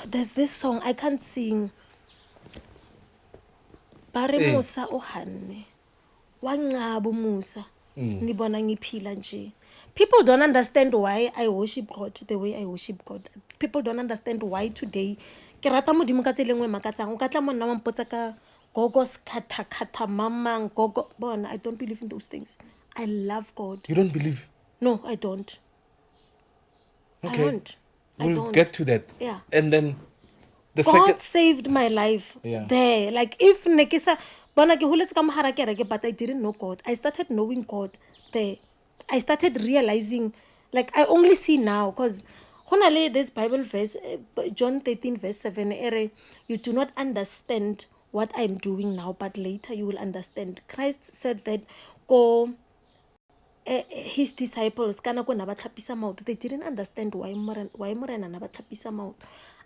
S2: there's this song I can't sing bare
S3: Eh.
S2: musa o hanne wa nqabu musa ni bona ngiphila nje people don't understand why I worship God the way I worship God people don't understand why today ke rata modimo ka tselengwe makatsang o ka tla monna wa mpotsa ka gogos kata mamang gogo bona I don't believe in those things I love God
S3: You don't believe?
S2: no I don't
S3: Okay.
S2: I don't
S3: We'll get to that.
S2: Yeah.
S3: And then the
S2: God
S3: second.
S2: saved my life
S3: Yeah.
S2: there. Like if nekisa bona ke huletse ka mohara kereke but I didn't know God. I started knowing God there. I started realizing like I only see now because honale this Bible verse John 13 verse 7 ere you do not understand what I'm doing now but later you will understand. Christ said that go his disciples kana ko na ba tlhapisa maoto they didn't understand why morena na ba tlhapisa maoto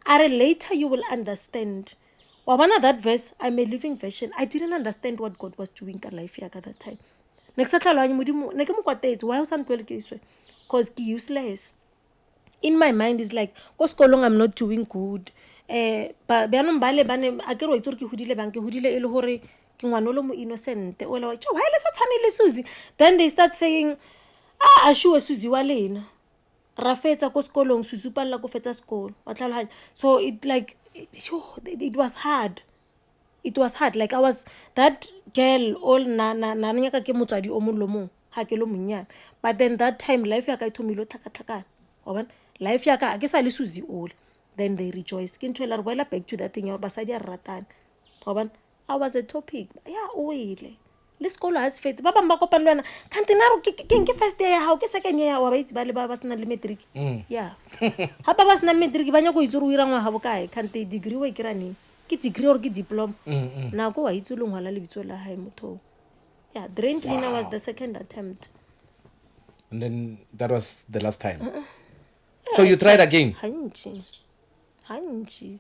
S2: are later you will understand wa bona that verse I'm a living version I didn't understand what God was doing ka life ya ka that time next tlhalanye modimo ne ke mo kwatetse why o sa ntwele ke iswe cause ke useless in my mind is like ko sekolong I'm not doing good ba banong bale bane a ke re itse re ke hudile bang ke hudile e le hore ke ngwanolo mo innocent o la wa tjo why le sa tshwanele Suzi then they start saying a sure Suzi wa lena ra fetsa ko sekolong Suzi palla ko fetsa sekolo wa tlhalanya so it like it was hard like I was that girl all na nyaka ke motswadi o molomong ha ke lo monyana but then that time life ya ka ithomile tlhakatlhakana wa bona life ya ka ke sa le Suzi all then they rejoice ke ntwela re boela back to that thing ya basadi a ratana wa bona I was a topic yeah o ile le sekolo has fetse ba bang ba kopana le wena kanti naro ke first year ya hao ke second year ya wa ba itse ba le ba sena le matric yeah ha ba sena matric ba nya go itse re o ira ngwa ha bokae kanti degree wa ikira neng ke degree or ke diploma na go wa itse le ngwala le bitso la hae motho yeah drain cleaner was the second attempt
S3: And then that was the last time. So you tried again?
S2: hantši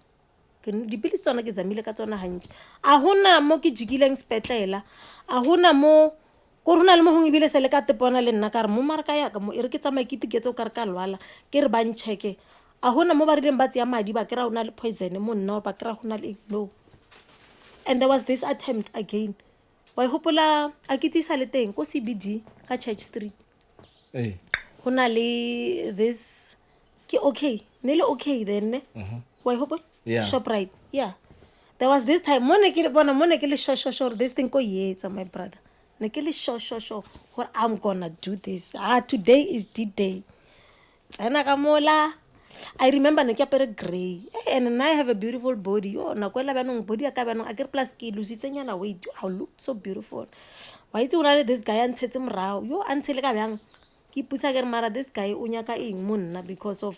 S2: ke dipilisi tsona ke zamile ka tsona hantši a hona mo ke jikileng spetlela a hona mo ko rona le mo hong ibile se le ka tepona le nna ka re mo maraka ya ka mo e re ke tsamaye ke tiketse o ka re ka lwala ke re ba ntšheke a hona mo ba rileng ba tseya madi ba kry-a ona le poison mo nna ba kry-a gona le no and there was this attempt again wa ihopola a ke tsisa le teng ko CBD ka Church Street hona le this ke okay nele okay then ne wa ihopola
S3: Yeah.
S2: Shoprite yeah there was this time mone ke bona mone ke le sure this thing ko yetsa my brother ne ke le sure what I'm gonna do this today is the day tsena ka mola I remember ne ke apere gray and I have a beautiful body na kwela banong body ya ka banong a ke plus ke lusitsenyana weight I look so beautiful wa itse una le this guy antshetse morao antshele ka bjang ke pusa ke re mara this guy o nyaka eng monna because of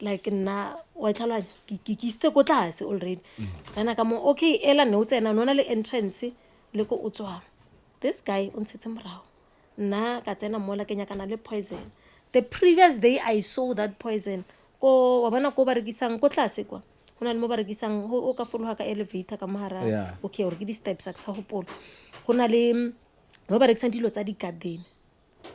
S2: like na wa tlhalwa ke se ko tlase already tsena ka mo okay ela ne o tsena nona le entrance le ko o tswa this guy o ntshetse morao nna ka tsena mola ke nyakana le poison. The previous day I saw that poison ko wa bona ko ba rekisang ko tlase kwa go na le mo ba rekisang o ka fologa ka elevator ka mohara okay or ke di steps a sa hopolo go na le mo ba rekisang dilo tsa di garden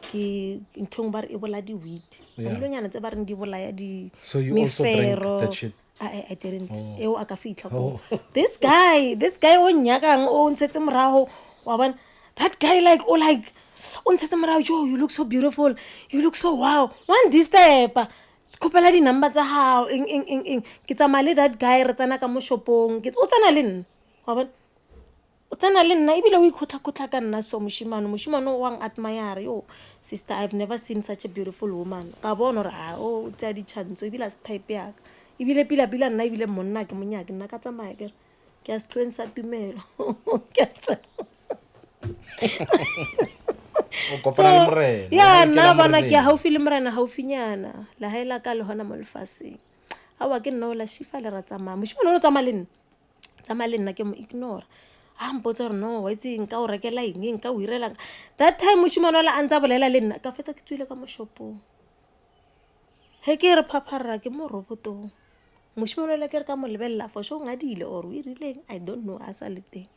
S2: ke ntong ba re e bola di weed dilo nyana tse ba reng di bolaya di
S3: so you also drank that shit?
S2: I didn't eo aka fitla ko this guy o nyakang o ntshetse morago wa bona that guy like on ntshetse morago yo you look so beautiful, you look so wow, one disturb skopela di number tsa hao eng ke tsamaya le that guy re tsana ka mo shopong ke o tsana le nna wa bona o tsana le nna ebile o ikhotla ka nna so moshimano wang admire yo sister, I've never seen such a beautiful woman ka bona re o tsa di chantso ebile as type yaka ebile pila nna ebile monna ke monyaki nna ka tsamaya ke a strensa tumelo ke tsa
S3: o kopana le morena
S2: ya nna bona ke haufi le morena haufinyana la haela ka le hona mo lefaseng awa ke nna o la shifa le ra tsamaya moshimano o tsamaya le nna ke mo ignore mpotsa gore no wa itse nka o rekela eng nka o irelang that time moshimano la antsa bolela le nna ka fetsa ke tswile ka mo shopong he ke re phaphara ke mo robotong moshimano la ke re ka mo lebella for sure ngadile or o irileng I don't know asa le teng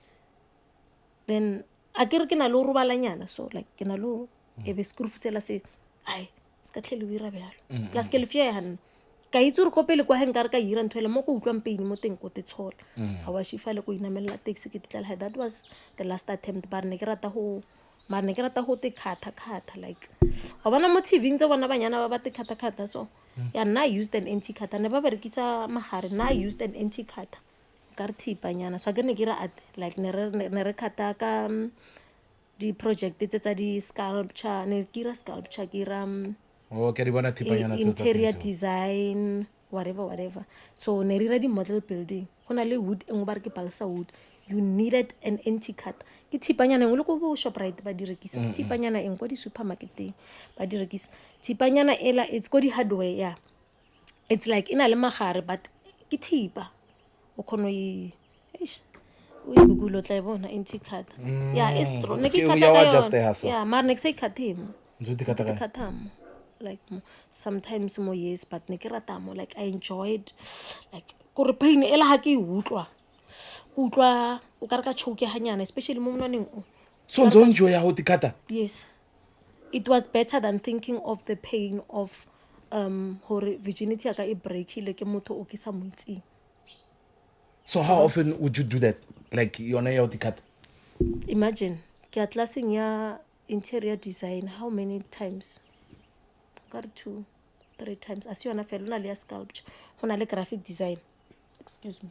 S2: then a ke re ke na le o robalanyana so like ke na le ebe skrufusela se ai ska tlhele o ira bjalo plus ke lefia han ka itse re kopele kwa heng ka re ka ira nthwele mo go utlwang pain mo teng go te tshola ha wa shifa le go inamela taxi ke tla that was the last attempt ba ne ke rata ho te khatha like wa bona mo TV ntse bona banyana ba te khatha so ya na used an anti khatha ne ba berekisa mahare na used an anti khatha ka re thipanyana so ke ne ke ra at like ne re khatha ka di project tsa di sculpture ne ke ra sculpture ke ra
S3: ke di bona thipanyana tsa
S2: interior design whatever so ne re ra di model building gona le wood engwe ba re ke balsa wood you needed an anti cut ke thipanyana engwe le ko bo Shoprite ba di rekisa thipanyana eng ko di supermarketeng ba di rekisa thipanyana ela it's ko di hardware it's like ina le magare but ke thipa o khono o igulo tla bona anti cut is strong ne ke kata mar ne ke say khathimo
S3: nzo di
S2: kata like sometimes more years but ne ke rata mo like I enjoyed like gore pain ela ha ke utlwa o ka re ka choke hanyana especially mo monwaneng
S3: so nzo enjoy ya ho tikata
S2: yes it was better than thinking of the pain of hore virginity aka e breakile ke motho o ke sa moitsing.
S3: So how often would you do that like yona ya ho tikata
S2: imagine ke atlasing ya interior design how many times got 2-3 times as yona fela na le sculpture hona le graphic design excuse me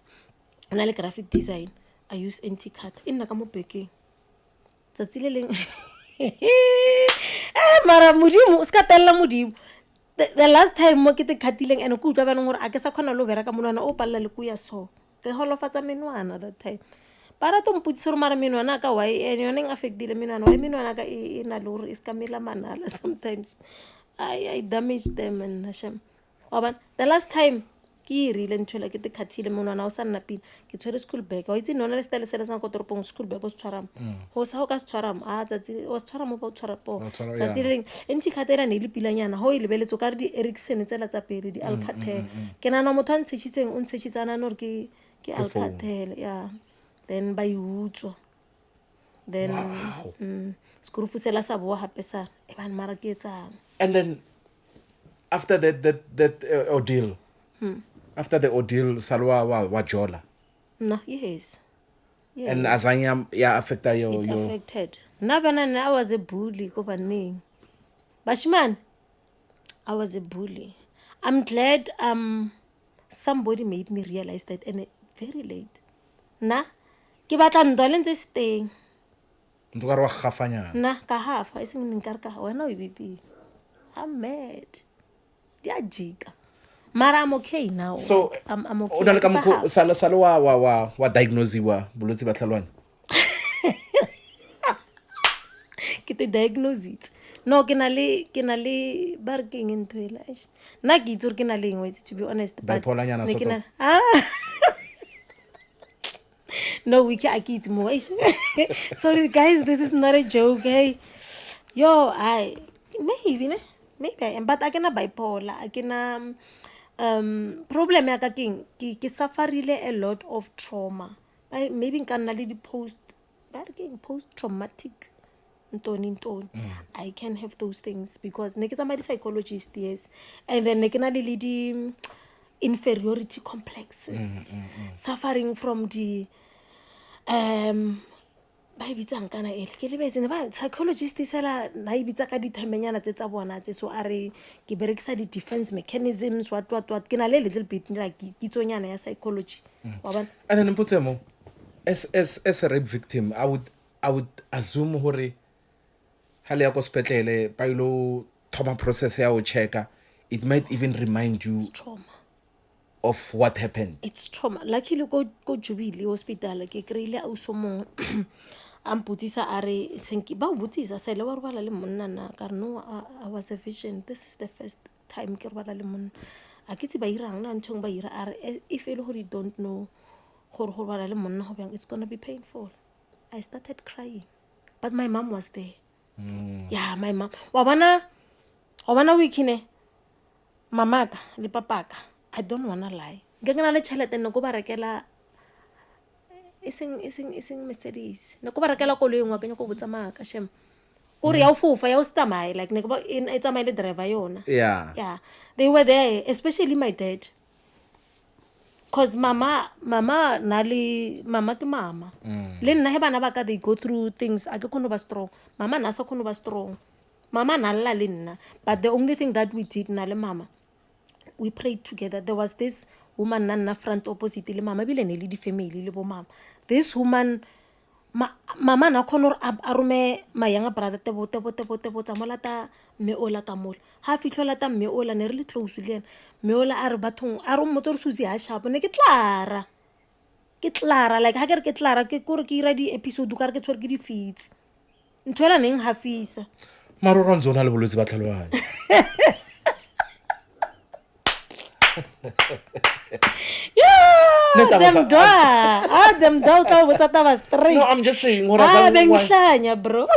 S2: hona le graphic design I use anti cut inna ka mo bekeng tsatsi le leng mara modimo ska tella modimo the last time mo ke te khatileng ene go utlwa baneng gore a ke sa khona lo bereka monwana o palla le ku ya so ke holofatsa menwana that time para to mputse gore mara menwana ka why ene yone affectile menwana why menwana ka e na le gore iska mela manala sometimes I damage them and Hashem. Oban the last time ke rile nthola ke te khathile monwana o sa nna pina ke tshwere school bag wa itse nona le style sele sa go toropong school bag o se tshwarama ho sa ho ka se tshwarama tsatsi o se tshwarama ba o tshwara po tsatsi le leng enti khatela ne le pilanyana ho ile beletso ka re di Ericsson tsela tsa pele di Alcatel ke nana motho a ntshetsitseng o ntshetsitsana no re ke Alcatel then ba iutswa then skrufusela sa bo hape sa e ban mara ke etsang.
S3: And then after that ordeal after the ordeal salwa wa jola
S2: no yes
S3: and azanya ya affecta yo
S2: affected na bana I was a bully ko baneng bashman I was a bully. I'm glad somebody made me realize that and very late na ke batla ntwa le ntse steng
S3: ntwa wa khafanya
S2: na ka hafa iseng nka re ka wena o bibi I'm mad dia jika mara I'm okay now
S3: so
S2: like, I'm okay
S3: o na le ka mo sala wa diagnose wa bolwetse ba tlhalwane
S2: ke te diagnose it no ke na le barking into life na ke itse ke na le engwe to be honest but
S3: bipolar nyana
S2: ne ke na No, we can't get more. Sorry, guys, this is not a joke, hey. Yo, maybe, ne? Maybe I am, but I cannot bipolar. I can problem ya ka keng ke sufferile a lot of trauma. Maybe nka nna le di post traumatic ntoni. I can have those things because ne ke tsamaya di-psychologist, yes, and then ne ke na le di inferiority complexes, suffering from the ba bitsang kana ele ke lebetse ba psychologist sela na ibitsa ka dithemenyana tse tsa bona tse so are ke berekisa di defense mechanisms what ke na le little bit like kitsonyana ya psychology wa bona.
S3: And then mpotsemo as a rape victim, I would assume hore hale ya ko spetlele ba ilo thoma process ya o checka, it might even remind you
S2: Trauma.
S3: of what happened.
S2: It's trauma. Luckily go Jubilee hospital ke kreile a uso mong amputisa are senki ba butisa sele wa rubala le monna na ka no I was a vision. This is the first time ke rubala le monna a kitse ba irang na ntong ba ira are if you don't know gore rubala le monna ho bang it's going to be painful. I started crying but my mom was there. Yeah, my mom wa bana weekine mamaka le papaka. I don't wanna lie. Gengana le chelete no go barekela iseng Mercedes. No go barekela koloi ngwa ke nyoko botsamaya ka shem. Kore ya ufufa ya ustamai like ne go it's my driver yona.
S3: Yeah.
S2: Yeah. They were there, especially my dad. Cause mama ke mama. Le nna he bana ba ka they go through things a ke kono ba strong. Mama na sa kono ba strong. Mama na lla le nna. But the only thing that we did na le mama, we prayed together. There was this woman na front opposite le mama bile ne le di family le bo mama. This woman mama na khonor arume my younger brother tebo tsamolata me ola ka mola ha fihlola ta me ola ne re le close le me ola a re bathong a re motor Suzi ha shapo ne ke tlara like ha ke tlara ke kore ke ira di episode ka re ke tshwere ke di feeds nthoela neng ha fisa
S3: Maro ronzona le bolwetse ba tlhaloganya.
S2: Them doa ka botsa taba straight.
S3: No, I'm just saying
S2: benhlanya bro.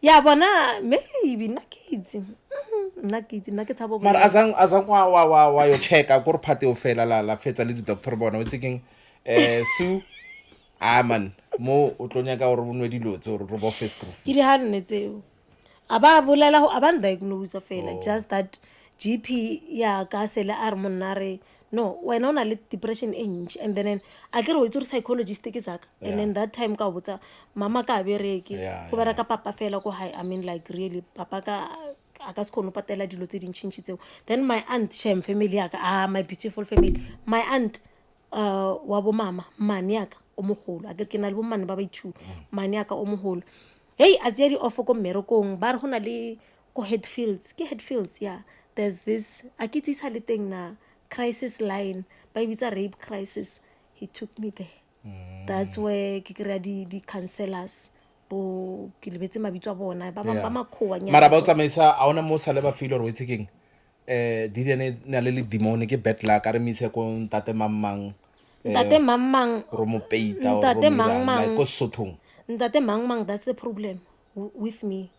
S2: Ya bona maybe nakitsi ke tsabo
S3: Mara azang wa yo checka gore phate o fela la fetsa le di doctor bona o tseking su man mo o tlonya ka gore bonwe dilo tse gore robo face group
S2: ke di hanne tseo aba bolela ho aban diagnose fela just that GP ya ka sele a re monnare no wena ona le depression age and then a ke re o itse psychologist ke zaka and then that time ka botsa mama ka bereke go bera ka papa fela ko high I mean like really papa ka aka se kono patela dilo tse dintšintši tseo then my aunt shem family yaka my beautiful family my aunt wa bo mama mane yaka o mogolo a ke na le bo mane ba ba ithu mane yaka o mogolo hey a tsia di offer ko mmerekong ba re hona le ko headfields yeah there's this akitisa le teng na crisis line ba bitsa rape crisis he took me there that's where ke kry di counselors bo ke lebetse mabitso a bona ba makhowa nya
S3: mara ba tsamaisa a ona mo sale ba feel gore o tsekeng di ne le demon ke bad luck a re mise ko ntate mamang
S2: ro
S3: mo peita o like ko sothong
S2: ntate mamang that's the problem with me.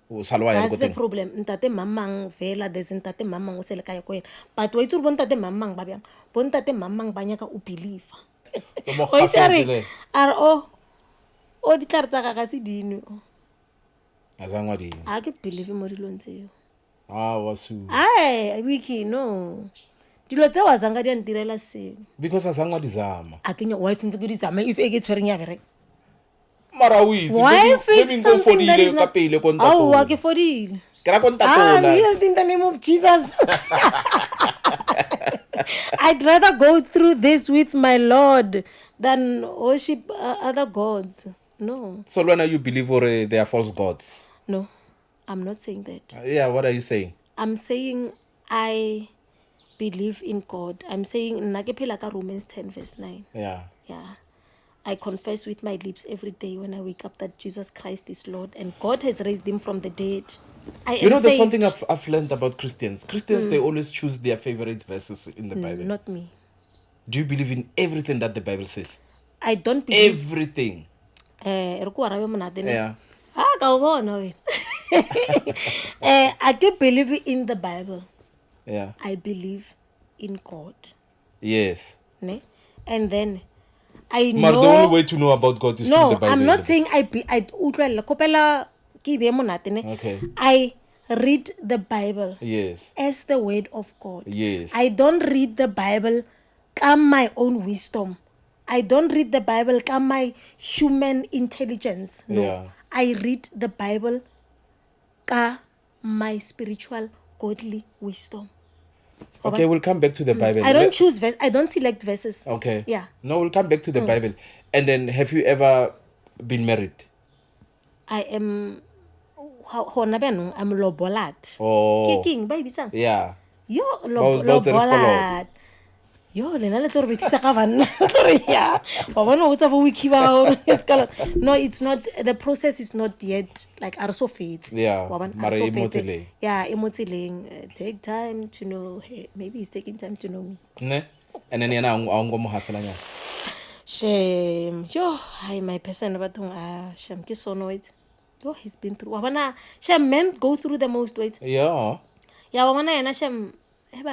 S3: That's
S2: the problem. Ntate mamang vela there's ntate mamang o sele ka yako ena. But wa itse bo ntate mamang ba bjang. Bo ntate mamang ba nyaka o believe. O itse are o di tla tsa ka se dino.
S3: Azangwa di.
S2: A ke believe mo dilong tseo.
S3: Wasu.
S2: Wiki no. Dilo tse wa zanga di ntirela se.
S3: Because azangwa di zama.
S2: A ke nya wa itse ke di zama if e ke tshwereng ya bere.
S3: Mara witse maybe go fodile ka pele ko ntato.
S2: Wa ke fodile.
S3: Kera ko ntato la.
S2: Healed in the name of Jesus. I'd rather go through this with my Lord than worship other gods. No.
S3: So when you believe or they are false gods?
S2: No. I'm not saying that.
S3: Yeah, what are you saying?
S2: I'm saying I believe in God. I'm saying nakephela ka Romans 10 verse 9.
S3: Yeah.
S2: I confess with my lips every day when I wake up that Jesus Christ is Lord and God has raised him from the dead.
S3: You know, there's something I've learned about Christians. Christians, they always choose their favorite verses in the Bible.
S2: Not me.
S3: Do you believe in everything that the Bible says?
S2: I don't believe.
S3: Everything.
S2: Re ko arabe monate ne.
S3: Yeah.
S2: Ka o bona wena. I do believe in the Bible.
S3: Yeah.
S2: I believe in God.
S3: Yes.
S2: Ne? And then I
S3: But
S2: know.
S3: the only way to know about God is through the
S2: No,
S3: Bible.
S2: I'm not saying I utlwela kopela ke be monate ne.
S3: Okay.
S2: I read the Bible.
S3: Yes.
S2: As the word of God.
S3: Yes.
S2: I don't read the Bible ka my own wisdom. I don't read the Bible ka my human intelligence. No.
S3: Yeah.
S2: I read the Bible ka my spiritual godly wisdom.
S3: Okay, we'll come back to the Bible.
S2: I don't choose I don't select verses.
S3: Okay.
S2: Yeah.
S3: No, we'll come back to the Bible. And then, have you ever been married?
S2: I am I'm lobolat.
S3: Oh.
S2: King, baby sang.
S3: Yeah.
S2: Yo
S3: lobolat.
S2: Yo lena le tlo betisa ka banna. Yeah. Wa bona o tsa bo wiki ba o skala. No, it's not, the process is not yet like are so fits.
S3: Yeah.
S2: Wa bona
S3: Mara e mo tseleng.
S2: Yeah, emotseleng. Take time to know. Hey, maybe he's taking time to know me.
S3: Ne? And then yana a ngo mo hafelanya.
S2: Shame. Yo, hi my person bathong shame ke sono it. Yo, he's been through. Wa bona shame, men go through the most weight.
S3: Yeah.
S2: Yeah, wa bona yena shame. He's the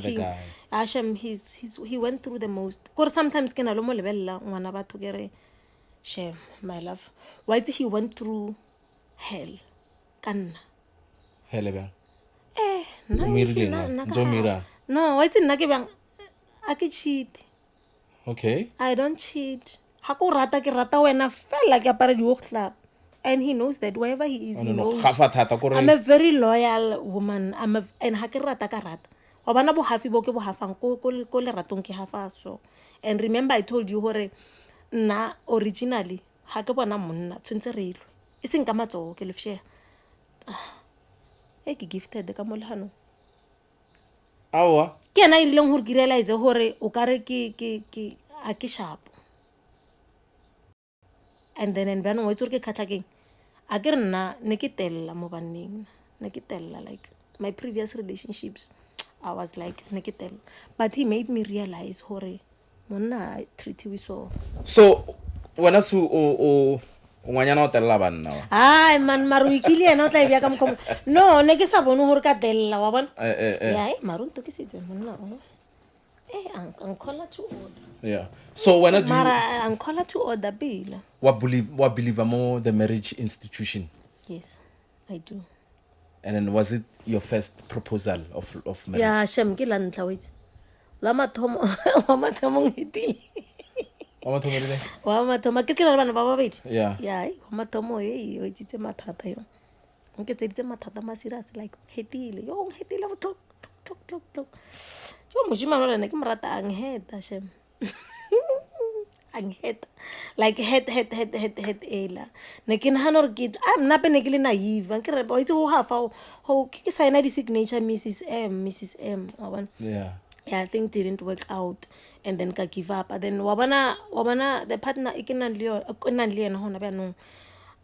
S2: king. Shem, he went through the most. Because sometimes can alo mo lebella ngwana batho ke re shame, my love. Why did he went through hell? Kanna.
S3: Hell ba.
S2: No, why did nna ke bang a ke cheat.
S3: Okay.
S2: I don't cheat. Ha ko rata ke rata wena fela ke apara di club. And he knows that wherever he is, he knows. I'm a very loyal woman. And ha ke rata ka rata. Wa bana bo hafi bo ke bo hafang ko le ratong ke hafa so. And remember I told you hore na originally ha ke bona monna tshwentse re ilwe. E seng ka matso ke le fshare. E ke gifted ka molhano.
S3: Awa.
S2: Ke na irileng hore ke realize hore o ka re ke a ke sharp. And then and bana wa itse ke khatla keng a ke rena ne ke tella mo baneng ne ke tella like my previous relationships I was like ne ke tella, but he made me realize hore monna treat we so
S3: wena su o ngwanyana o tella banna wa
S2: ai man marwikili ena o tla bia ka mkomo no ne ke sa bone hore ka tella wa bona ya marunto ke setse monna ankola to order.
S3: Yeah. So when do
S2: Mara ankola to order bill.
S3: What believe more the marriage institution?
S2: Yes, I do.
S3: And then was it your first proposal of marriage?
S2: Yeah, shem ke la ntla wait. La mathomo wa mathomo ngitile.
S3: Wa mathomo le.
S2: Wa mathomo ke la bana ba babedi.
S3: Yeah.
S2: Yeah, wa mathomo o itse mathata yo. Nke tseditse mathata ma serious like hetile. Yo hetile bo tok. Yo mojimano le ne ke morata ang heta shem. Ang heta. Like head ela. Ne ke nahana re ke I'm not ne ke le naive. Ke re ba itse ho hafa ho ke sign di signature Mrs M wa bona.
S3: Yeah.
S2: Yeah, I think didn't work out and then ka give up. But then wabana the partner ikinang le yena hona ba no.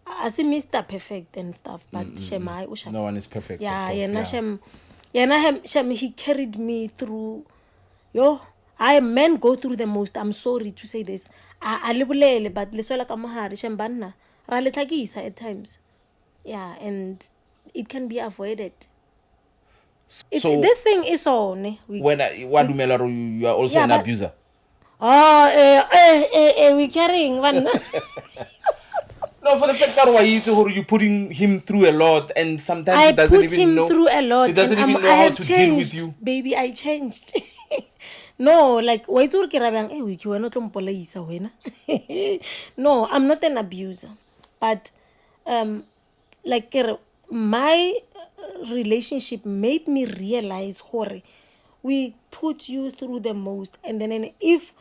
S2: As Mr. Perfect and stuff, but Shemai usha.
S3: No one is perfect.
S2: Yeah,
S3: course,
S2: Shem he carried me through. Yo, men go through the most. I'm sorry to say this. I lebulele but lesola ka mohari Shem banna. Ra le tlakisa at times. Yeah, and it can be avoided.
S3: So
S2: this thing is on.
S3: When you are also an abuser.
S2: We carrying one.
S3: No, for the fact that you're putting him through a lot, and sometimes he doesn't even know.
S2: Through a lot.
S3: He doesn't even know how to deal with you.
S2: Baby, I changed. No, like why do you rabang we wena tlo mpolaisa wena. No, I'm not an abuser. But like my relationship made me realize hore we put you through the most, and then if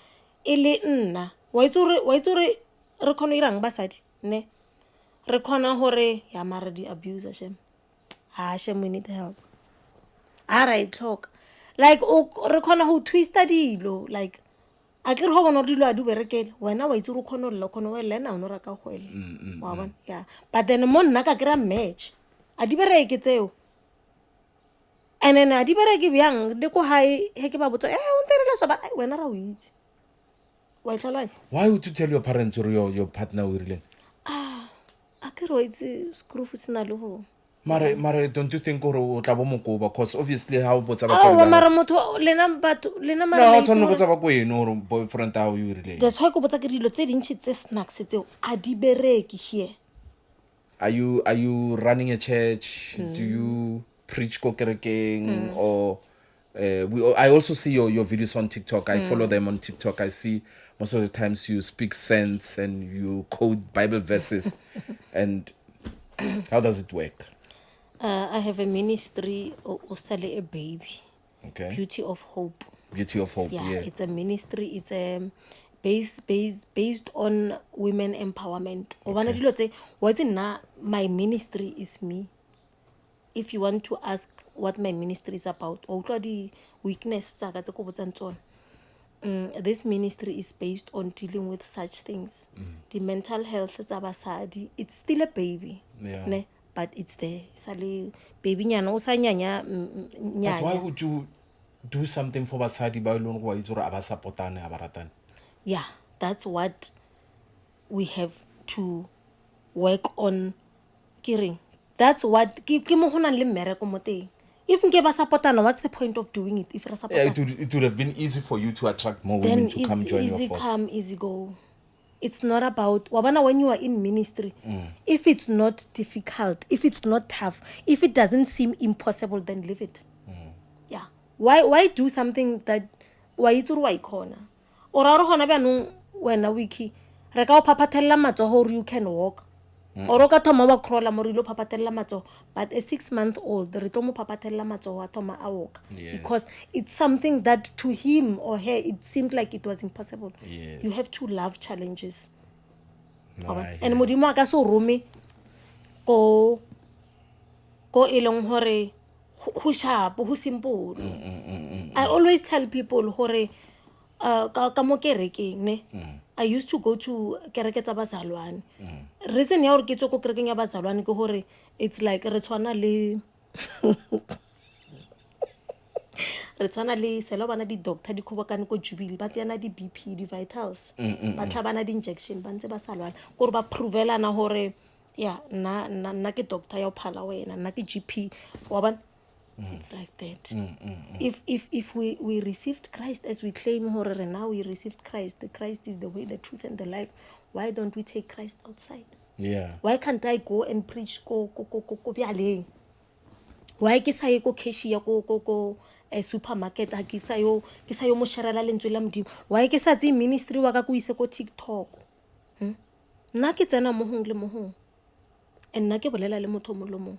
S2: ele nna why do re khona irang basadi ne re khona hore ya mara di abuser shem shem we need help. Alright, talk like re khona ho twista dilo like a ke re ho bona dilo a du berekele wena wa itse re khona le khona wa le na o no ra ka goele wa bona. Yeah, but then mo nna ka kra match a di bereke tseo and then di bereke bjang le ko hae he ke ba botsa o nterele so ba wena ra o itse wa itlhalanya
S3: Why would you tell your parents or your partner o irileng?
S2: a ke re wa itse scroof se na le ho
S3: Mare don't you think gore o tla bo mokoba because obviously how botsa ba
S2: aowa
S3: tswale
S2: mara motho lena mara
S3: no
S2: la
S3: o
S2: itse
S3: tshwanela
S2: gore-
S3: botsa ba ko eno gore boyfriend a o irileng.
S2: that's why ko botsa ke dilo tse dintšhi tse snacks tseo a di bereke here.
S3: Are you running a church? Do you preach ko kerekeng or I also see your videos on TikTok. I follow them on TikTok. I see most of the times you speak sense and you quote Bible verses. And how does it work?
S2: I have a ministry osale a baby,
S3: Okay.
S2: Beauty of Hope.
S3: Beauty of Hope.
S2: Yeah,
S3: Yeah.
S2: it's a ministry. It's a based on women empowerment. Okay. What's in my ministry is me. If you want to ask what my ministry is about, or the weakness, this ministry is based on dealing with such things. The mental health is abasadi. It's still a baby,
S3: Yeah.
S2: ne? But it's there. Sali baby nyana usanyanya
S3: But why
S2: nyanya.
S3: would you do something for basadi ba ilong go itse gore a ba supportane a ba ratane?
S2: Yeah, that's what we have to work on. Kiring. That's what ke mo hona le mmereko mo teng. If nke ba supportana, what's the point of doing it if re
S3: Yeah,
S2: supportana?
S3: it would have been easy for you to attract more
S2: Then
S3: women to come join
S2: easy
S3: your force.
S2: come, easy go. It's not about wabana when you are in ministry. If it's not difficult, if it's not tough, if it doesn't seem impossible, then leave it. Yeah. Why do something that why it's why corner? Or aro hona ba no when a wiki. Re ka o phaphathella matso hore you can walk. Or o ka thoma wa crawler mo re lo phaphathella matso, but a 6-month-old re tlo mo phaphathella matso wa thoma a walk.
S3: Yes.
S2: Because it's something that to him or her it seemed like it was impossible.
S3: Yes.
S2: You have to love challenges.
S3: No, I
S2: And
S3: hear.
S2: modimo a ka so rome ko eleng hore ho sharp ho simple. I always tell people hore ka mo kerekeng ne I used to go to kereke tsa bazalwane. Reason ya hore ke tsoko kerekeng ya bazalwane ke hore it's like re tshwana le re tshwana le selo bana di doctor di khobakane ko jubilee ba tsena di BP di vitals ba tlhabana di injection ba ntse ba salwana gore ba provelana hore yeah na ke doctor ya o phala wena na ke GP wa bona. It's like that. If we received Christ as we claim hore now we received Christ, the Christ is the way, the truth and the life, why don't we take Christ outside?
S3: Yeah.
S2: Why can't I go and preach ko bialeng? Why ke sa ye ko cashier ko supermarket ha ke sa yo mo sharela lentswe la modimo? Why ke sa tsi ministry wa ka go ise ko TikTok? Nna ke tsena mo hong le mo hong. And nna ke bolela le motho mo lo mong.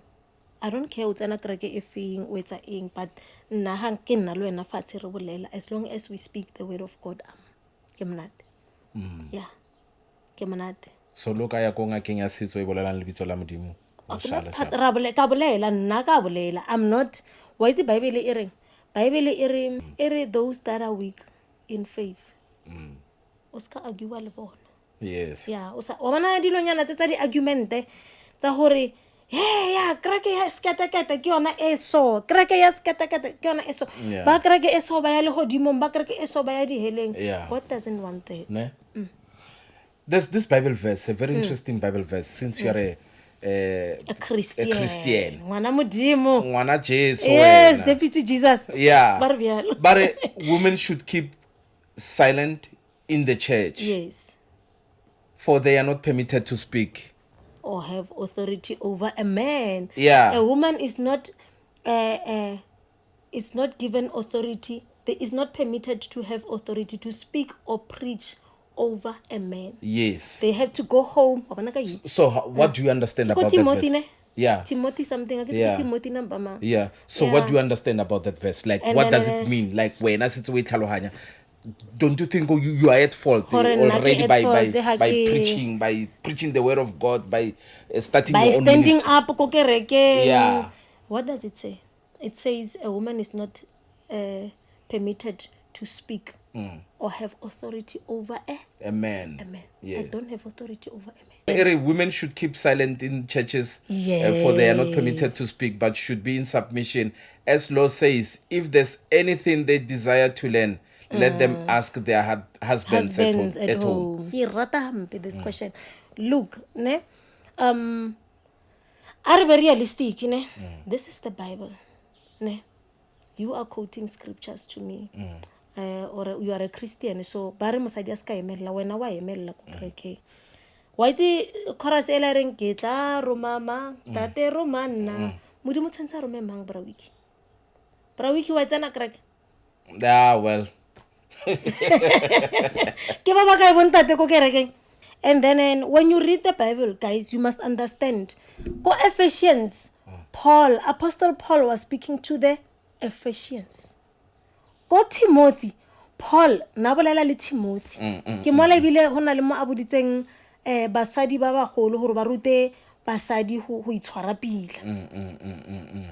S2: I don't care o tsena kereke e feng o etsa eng, but nna ha ke nna le wena fatshe re bolela as long as we speak the word of God ke monate. Yeah. Ke monate.
S3: So look ya ko ngakeng ya setso e bolelang lebitso la modimo.
S2: Ra bolela nna ka bolela. I'm not wa itse Bible e reng? Bible e re those that are weak in faith. O ska argue le bona.
S3: Yes.
S2: Yeah, o bona dilonyana tsa di argument tsa hore yeah krake ya skatakata ke yona eso krake ya skatakata ke yona eso ba krake eso ba ya le hodimo ba krake eso ba ya di heleng. God doesn't want that.
S3: Ne? There's this Bible verse, a very interesting Bible verse, since you are
S2: A Christian.
S3: A Christian.
S2: Ngwana modimo.
S3: Ngwana Jesu.
S2: Yes, Deputy Jesus.
S3: Yeah.
S2: Ba re bjalo.
S3: But women should keep silent in the church.
S2: Yes.
S3: For they are not permitted to speak.
S2: Or have authority over a man.
S3: Yeah.
S2: A woman is not given authority. Is not permitted to have authority to speak or preach over a man.
S3: Yes.
S2: They have to go home.
S3: So what do you understand about that verse? Yeah.
S2: Timothy something.
S3: Yeah.
S2: Timothy number.
S3: Yeah. So what do you understand about that verse? Like,
S2: And
S3: what
S2: then,
S3: does it mean? Like, when I sit with Talohanya, don't you think you are at fault already by preaching the word of God, by starting
S2: by
S3: your own
S2: standing
S3: ministry?
S2: up ko kerekeng?
S3: Yeah.
S2: What does it say? It says a woman is not permitted to speak or have authority over
S3: A man.
S2: a man.
S3: Yeah.
S2: I don't have authority over a man.
S3: Women should keep silent in churches, for they are not permitted to speak, but should be in submission. As law says, if there's anything they desire to learn, let them ask their husbands at home.
S2: Ke rata hampe this question. Look, ne, are very realistic, ne? This is the Bible, ne? You are quoting scriptures to me, or you are a Christian, so bare mosadi aska emela wena wa emela ko kereke. Wa itse chorus ela reng ke tla romama tate romana modimo tshentsa rome mang bra wiki wa tsena kereke.
S3: Well.
S2: Ke ba ka bontate ko kerekeng. And then when you read the Bible, guys, you must understand. Go Ephesians, Apostle Paul was speaking to the Ephesians. Go Timothy, Paul na bolela le Timothy. Ke mola bile hona le mo abuditseng basadi ba bagolo hore ba rute basadi ho itshwara pila.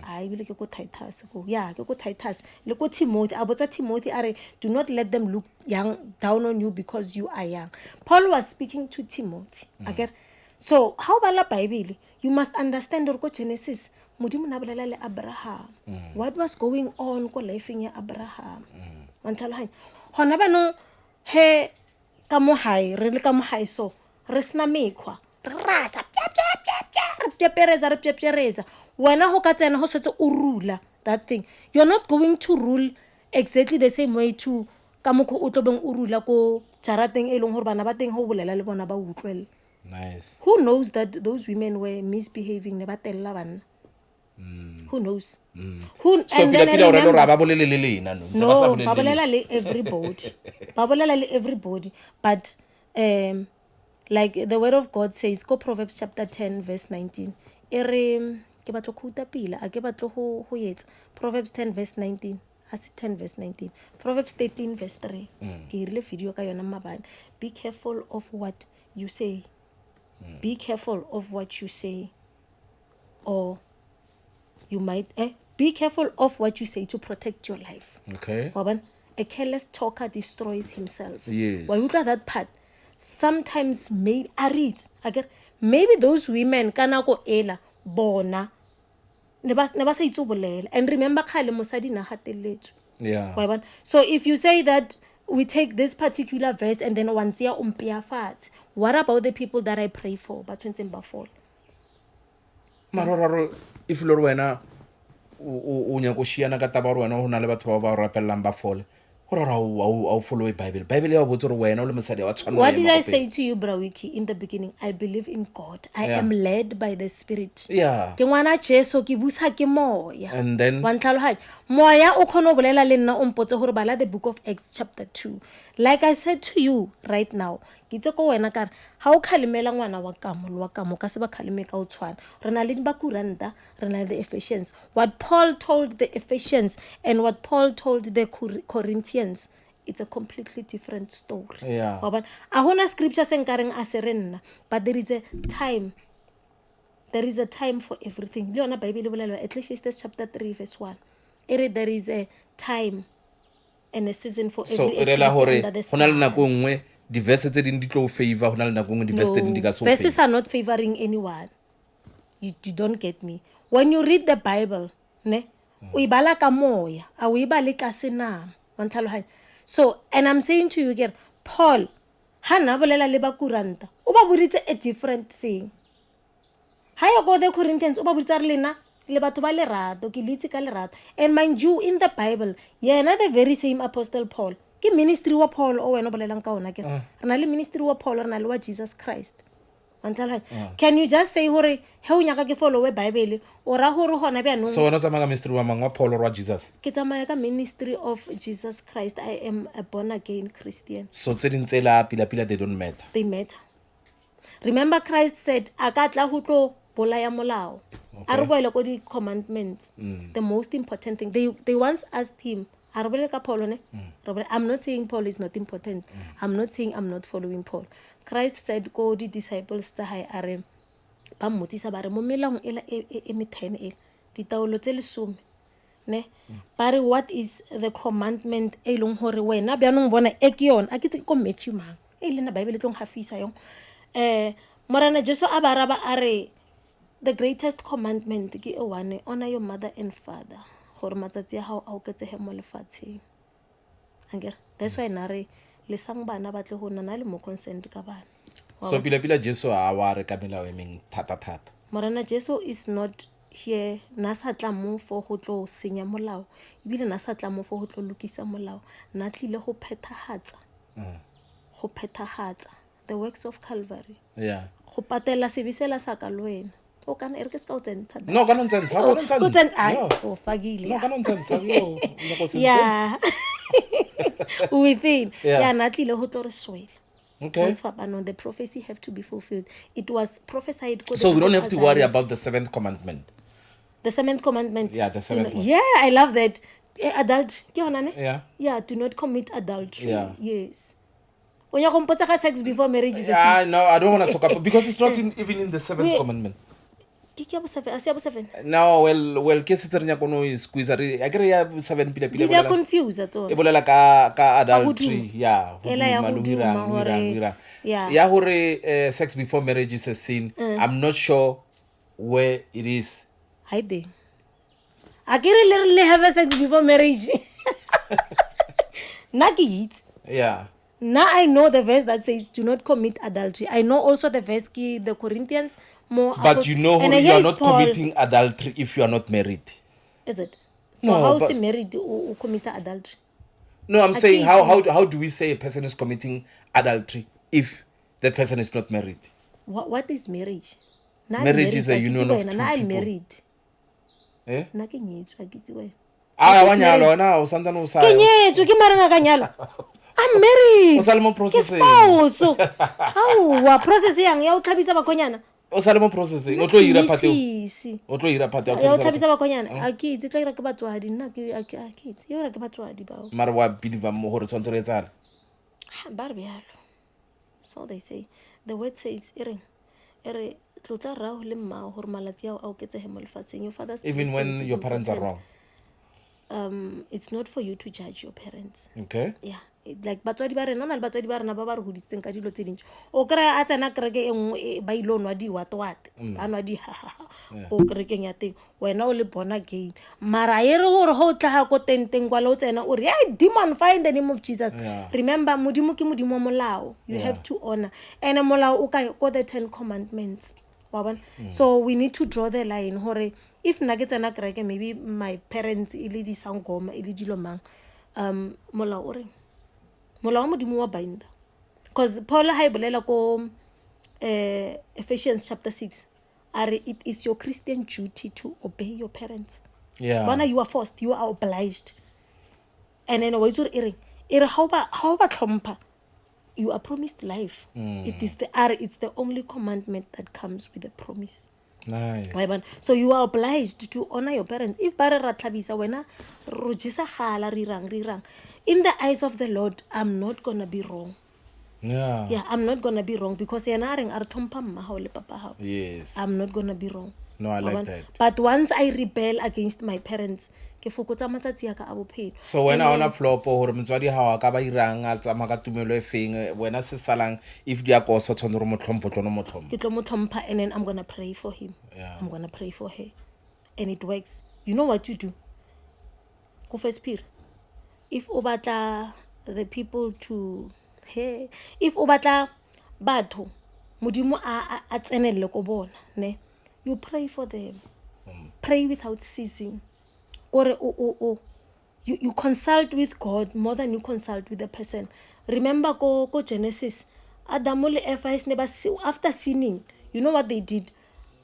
S2: Ai bile ke go Titus go. Yeah, ke go Titus. Le go Timothy, abotsa Timothy are do not let them look young down on you because you are young. Paul was speaking to Timothy. Okay? So, how bala Bible? You must understand go Genesis. Modimo na bolela le Abraham. What was going on ko lifeng ya Abraham? Ntlhane. Hona ba no he ka mo hae, re le ka mo hae so re sna mekgwa. Rasa re wena ho ka tsena ho setse o rula that thing. You're not going to rule exactly the same way to ka mokho o tlobeng o rula ko jarateng e leng hore bana ba teng ho bolela le bona ba utlwela.
S3: Nice.
S2: Who knows that those women were misbehaving, ne ba tella bana? Who knows? Who,
S3: so
S2: and then
S3: remember, ba bolele le lena no.
S2: No, ba bolela le everybody. Ba bolela le everybody. But like the word of God says, go Proverbs chapter 10 verse 19. Ere ke batlo go uta pila, a ke batlo go yetsa. Proverbs 10 verse 19. As 10 verse 19. Proverbs 13 verse 3. Ke irile video ka yona mabane. Be careful of what you say. Be careful of what you say. Or you might be careful of what you say to protect your life.
S3: Okay.
S2: A careless talker destroys himself.
S3: Yes.
S2: Why would that part? Sometimes maybe maybe those women kana go ela bona ne ba sa itsobolela. And remember khale mosadi na hateletswe.
S3: Yeah.
S2: So if you say that we take this particular verse and then wantsiya umpiafat, what about the people that I pray for but twentseng ba fall?
S3: Maroraro if lor wena o nya go shiana ka taba rona hona le batho ba rapellang ba fole o follow Bible ya botse re wena o le mosadi wa tshwana.
S2: What did I say to you, Brawiki, in the beginning? I believe in God. I am led by the Spirit.
S3: Yeah.
S2: Ke ngwana Jesu ke busa ke moya.
S3: And then
S2: wa ntlhalohanya moya o khona bolela le nna o mpotse gore bala the book of Acts chapter 2. Like I said to you right now, ke tse ko wena ka ha o khalimela ngwana wa kamo ka se ba khalime ka o tshwana. Re na le ba kuranta, re na le the Ephesians. What Paul told the Ephesians and what Paul told the Corinthians, it's a completely different story.
S3: Yeah.
S2: A hona scripture senkareng a serenna, but there is a time. There is a time for everything. Leona Bible bolela Ecclesiastes chapter 3 verse 1. There is a time and a season for every activity under the sun.
S3: Hona le nako nngwe di verse tse ding di tlo favor, hona le nako nngwe di verse tse ding di ka so favor.
S2: Verses are not favoring anyone. You don't get me. When you read the Bible, ne, o ibala ka moya, a o ibale ka senama. So, and I'm saying to you again, Paul, ha na bolela le ba kuranta, o ba boditse a different thing. Ha ya go the Corinthians, o ba boditse re lena le batho ba lerato, ke litse ka lerato. And mind you, in the Bible, yena the very same Apostle Paul, ke ministry wa Paul o wena bolelang ka ona ke. Re na le ministry wa Paul, re na le wa Jesus Christ. Can you just say hore he o nyaka ke follow Bible o ra hore hona bya no?
S3: So wena tsamaya ka ministry wa mang wa Paul or wa Jesus?
S2: Ke tsamaya ka ministry of Jesus Christ. I am a born again Christian.
S3: So tse ding tsela pila they don't matter.
S2: They matter. Remember Christ said akatla ho tlo bolaya molao. A re boela go di commandments. The most important thing they once asked him, I'm not saying Paul is not important. I'm not saying I'm not following Paul. Christ said go the disciples tsa hae are ba mmotisa ba re mo melong ela e methane e ditaolo tse lesome ne ba re what is the commandment e leng hore wena byanong bona e ke yona a ke tse ko Matthew mang e lena Bible tlong hafisa yong Morana Jesu a ba araba a re, the greatest commandment ke e one, honor your mother and father gore matsatsi a hao a oketsege mo lefatsheng. Anger, that's why nare le sang bana ba tle go nna le mo consent ka bana.
S3: So pila Jesu a wa re ka melao e meng thata.
S2: Morana Jesu is not here na sa tla mo for go tlo senya molao, ebile na sa tla mo for go tlo lokisa molao, na tlile go phethagatsa the works of Calvary.
S3: Yeah.
S2: Go patela sebisela sa ka lwena. O kana ere ke ska o tsenta.
S3: No, ka no tsenta.
S2: O fagile.
S3: No, ka no tsenta. Yo,
S2: yeah. Within.
S3: Yeah.
S2: Yeah, na tlile go tlo re swela.
S3: Okay.
S2: The prophecy have to be fulfilled. It was prophesied.
S3: So we don't have to worry about the seventh commandment.
S2: The seventh commandment.
S3: Yeah, the seventh one.
S2: Yeah, I love that. Adult.
S3: Yeah.
S2: Yeah, do not commit adultery.
S3: Yeah.
S2: Yes. When you compare sex before marriage is a
S3: Yeah,
S2: sin.
S3: no, I don't want to talk about because it's not even in the seventh commandment. No, well, ke se tsenya kono is squeeze re a kry ya 7 pila
S2: Did you confuse at all?
S3: e bolela ka adultery. Yeah,
S2: Yeah.
S3: ya hore sex before marriage is a sin. I'm not sure where it is.
S2: I did. I can't literally have sex before marriage. Nugget.
S3: Yeah.
S2: Now I know the verse that says do not commit adultery. I know also the verse the Corinthians more.
S3: But you know you are not committing adultery if you are not married.
S2: Is it? So
S3: No,
S2: how
S3: but-
S2: is married or commit adultery?
S3: No, I'm saying
S2: can't
S3: how do we say a person is committing adultery if that person is not married?
S2: What is marriage?
S3: Marriage is a union of two
S2: Now I'm
S3: people.
S2: married.
S3: Eh?
S2: Na ke nyetswe a ke tsewe.
S3: Ah,
S2: What is
S3: wa nyalo
S2: marriage?
S3: na o santana o sa.
S2: Ke nyetswe ke maranga ka nyalo. I'm married.
S3: O sa le mo
S2: Ke
S3: processing.
S2: spouse. Wa process yang ya o tlhabisa bakonyana.
S3: O sa le mo processing. O tlo ira phateo.
S2: Sisi.
S3: O tlo ira phateo.
S2: Ya o tlhabisa bakonyana. A ke itse tla ira ke batswadi nna ke a ke itse. Yo ra ke batswadi bao.
S3: Mara wa believe mo hore tshwantse re etsala.
S2: Ba re bjalo. So they say. The word says ere tlotla rao le mmao gore malatsi ao a oketsege mo lefatsheng. Your father's
S3: Even when
S2: blessings is
S3: your parents are
S2: important.
S3: wrong.
S2: It's not for you to judge your parents.
S3: Okay.
S2: Yeah, like batswadi ba rena na le batswadi ba rena ba ba re hodisitseng ka dilo tse dintsi o kry-a a tsena kereke e nngwe ba ile nwa diwatwate ba nwa di ko kerekeng ya teng wena o le born again mara e re gore go tlaga ko tenteng kwa le o tsena o re hey demon fire in the name of Jesus.
S3: Yeah.
S2: Remember modimo ke modimo wa molao. You have to honor and molao o ka ko the 10 commandments wa bona. So we need to draw the line gore if nna ke tsena kereke maybe my parents e le di sangoma e le dilo mang molao o reng molao wa modimo wa binda because Paul ha e bolela ko Ephesians chapter 6 are it is your Christian duty to obey your parents.
S3: Yeah.
S2: Bona you are forced, you are obliged. And then wa itse ere ha ba tlhompha you are promised life. It's the only commandment that comes with a promise.
S3: Nice.
S2: So you are obliged to honor your parents. If bare ra tlhabisa wena ro jisa gala rirang in the eyes of the Lord I'm not going to be wrong.
S3: Yeah.
S2: Yeah, I'm not going to be wrong because yena a reng a re tlhompha mma hao le papa hao.
S3: Yes.
S2: I'm not going to be wrong.
S3: No, I like that.
S2: But once I rebel against my parents ke fokotsa matsatsi ya ka a bophelo.
S3: So when I wanna flop hore motswadi ha wa ka ba irang a tsama ka tumelo e feng wena se salang if dia go sa tshwantse re mo tlhompho tlono mo tlhompho.
S2: Ke tlo mo tlhompha and then I'm going to pray for him.
S3: Yeah.
S2: I'm going to pray for her. And it works. You know what you do? Go first Peter. If o batla the people to hey, if o batla batho modimo a tsenelle ko bona ne you pray for them. Pray without ceasing. Gore you consult with God more than you consult with the person. Remember go Genesis Adam le Eva is never after sinning. You know what they did?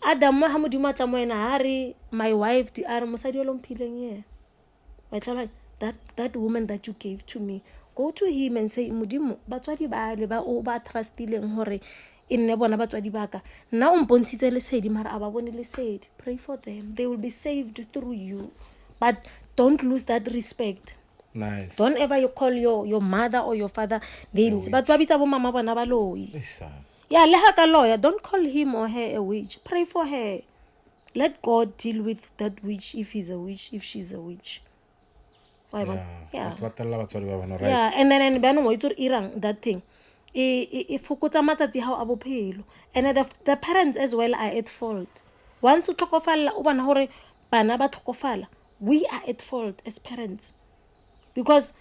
S2: Adam ha modimo a tla mo ena hari my wife di are mosadi o lomphileng ye. Wa tla that woman that you gave to me, go to him and say modimo batswadi ba le ba o ba trustileng hore e nne bona batswadi ba ka nna o mpontshitse lesedi mara aba bone lesedi. Pray for them, they will be saved through you, but don't lose that respect.
S3: Nice.
S2: Don't ever you call your mother or your father names but ba bitsa bo mama bona ba loyi. Yeah, le ha ka lawyer, don't call him or her a witch. Pray for her. Let God deal with that witch if he's a witch, if she's a witch. Yeah.
S3: Right?
S2: Yeah, and then bano mo itse irang that thing. e fokotsa matsatsi hao a bophelo, and the parents as well are at fault. Once o tlhokofala o bona hore bana ba tlhokofala, we are at fault as parents, because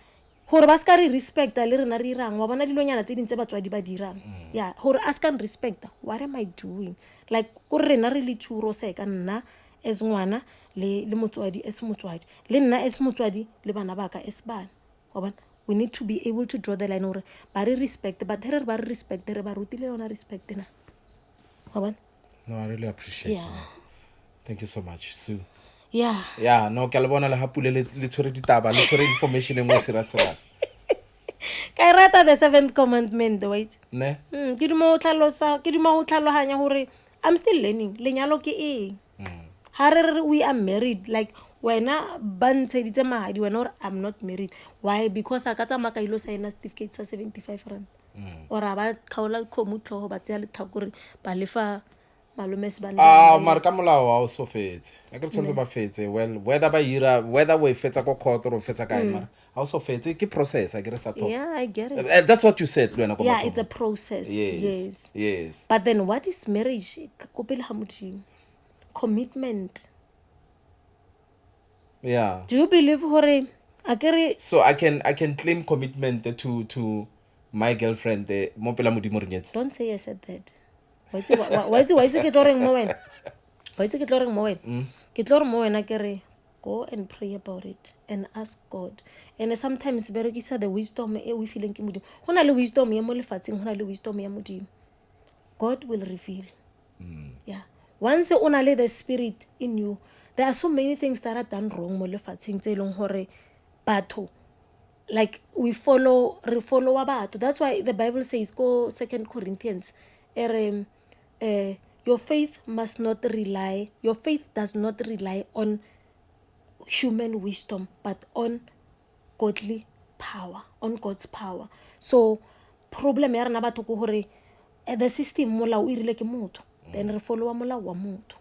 S2: hore ba ska re respecta le rena re irang wa bona dilonyana tse dintse batswadi ba dirang. Yeah, hore a ska respecta, what am I doing? Like ko rena re le tshuro se ka nna as ngwana le motswadi as motswadi, le nna as motswadi le bana ba ka as bana. Wa bona, we need to be able to draw the line hore ba re respect, but here ba re respect re ba rutile yona respect na. Wa bona?
S3: No, I really appreciate
S2: Yeah.
S3: Thank you so much, Sue.
S2: Yeah.
S3: Yeah, no, ke a le bona le hapule le tshwere ditaba, le tshwere information e nngwe sera.
S2: Ka rata the 7th commandment, wait.
S3: Ne?
S2: Ke dimo ho tlhalohanya hore I'm still learning. Lenyalo ke eng? Ha re we are married, like wena ba ntsheditse mahadi wena hore I'm not married. Why? Because a ka tsamaya ka ilo sign certificate sa 75 rand. Or a ba khaola khomo tlhogo ba tseya lethako gore ba lefa malome se ba nne.
S3: Mara ka molao wa o so fetse. A ke tshwantse ba fetse. Well, whether we fetsa ko court or fetsa kae mara. Ha o so fetse ke process, I get sa talk.
S2: Yeah, I get it.
S3: That's what you said, Luana.
S2: Yeah, it's a process.
S3: Yes.
S2: But then what is marriage? Kopele ha modimo. Commitment.
S3: Yeah.
S2: Do you believe hore akere?
S3: So I can claim commitment to my girlfriend mo pela modimo re nyetse.
S2: Don't say I said that. Why is it ke mo wena? Why is it ke mo wena? Ke mo wena kere go and pray about it and ask God. And sometimes berekisa the wisdom e we feeling ke modimo. Hona le wisdom ya mo lefatsheng, hona le wisdom ya modimo. God will reveal. Yeah. Once o na le the spirit in you, there are so many things that are done wrong mo lefatsheng tse leng hore batho, like we follow wa batho. That's why the Bible says go 2 Corinthians your faith does not rely on human wisdom, but on godly power, on God's power. So problem ya rena batho ko hore the system molao o irile ke motho, then re follow molao wa motho.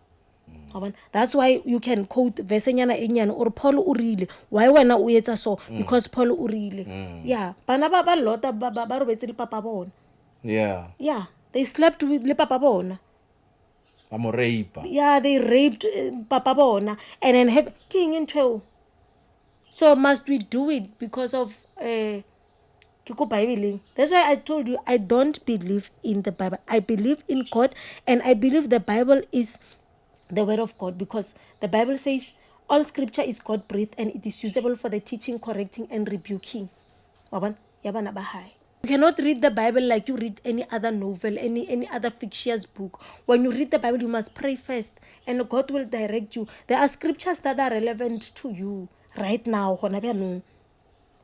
S2: That's why you can quote verse nyana e nyane or Paul o rile, why wena o etsa so because Paul o rile. Yeah, bana ba lota ba robetse di papa bona. Yeah, they slept with le papa bona. Yeah, they raped papa bona and then have king into. So must we do it because of that's why I told you I don't believe in the Bible. I believe in God, and I believe the Bible is the word of God, because the Bible says all scripture is God breathed and it is usable for the teaching, correcting and rebuking. You cannot read the Bible like you read any other novel, any other fictitious book. When you read the Bible, you must pray first and God will direct you. There are scriptures that are relevant to you right now.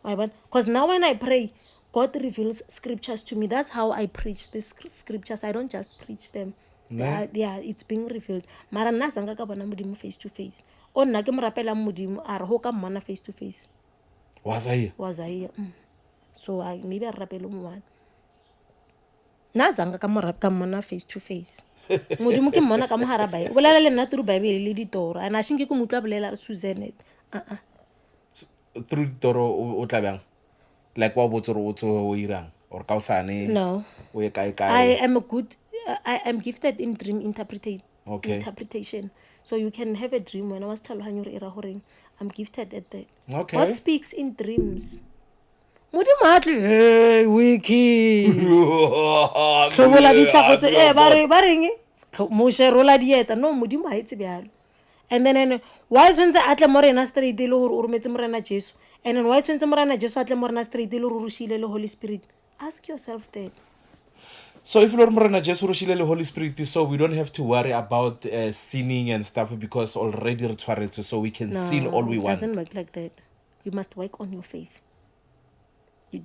S2: Because now when I pray, God reveals scriptures to me. That's how I preach these scriptures. I don't just preach them. Yeah, it's being revealed. Mara nna zanga ka bona modimo face to face. O nna ke mo rapela modimo a re ho ka mmona face to face. Was I? So I maybe a rapelo mo one. Na zanga ka mo rap ka mmona face to face. Modimo ke mmona ka mo hara bae. O bolela le nna through Bible le ditoro. And I think ke mo utlwa bolela Suzan.
S3: Through ditoro o tla bang. Like wa botsoro o tso o irang or ka usane.
S2: No.
S3: O ye kae.
S2: I am gifted in dream interpretation. So you can have a dream when I was telling you I'm gifted at that.
S3: Okay.
S2: God speaks in dreams. Modimo hey wiki. Hlobola ditlhago tse ba reng mo sherola dieta no modimo ha etse byalo. And then why tshwantse a tle mo rena straight le hore o rometse mo rena Jesu, and then why tshwantse mo rena Jesu a tle mo rena straight le hore o rushile le Holy Spirit? Ask yourself that.
S3: So if Lord Morena just the Holy Spirit, so we don't have to worry about sinning and stuff because already retwaretse, so we can sin all we want.
S2: It doesn't work like that. You must work on your faith. You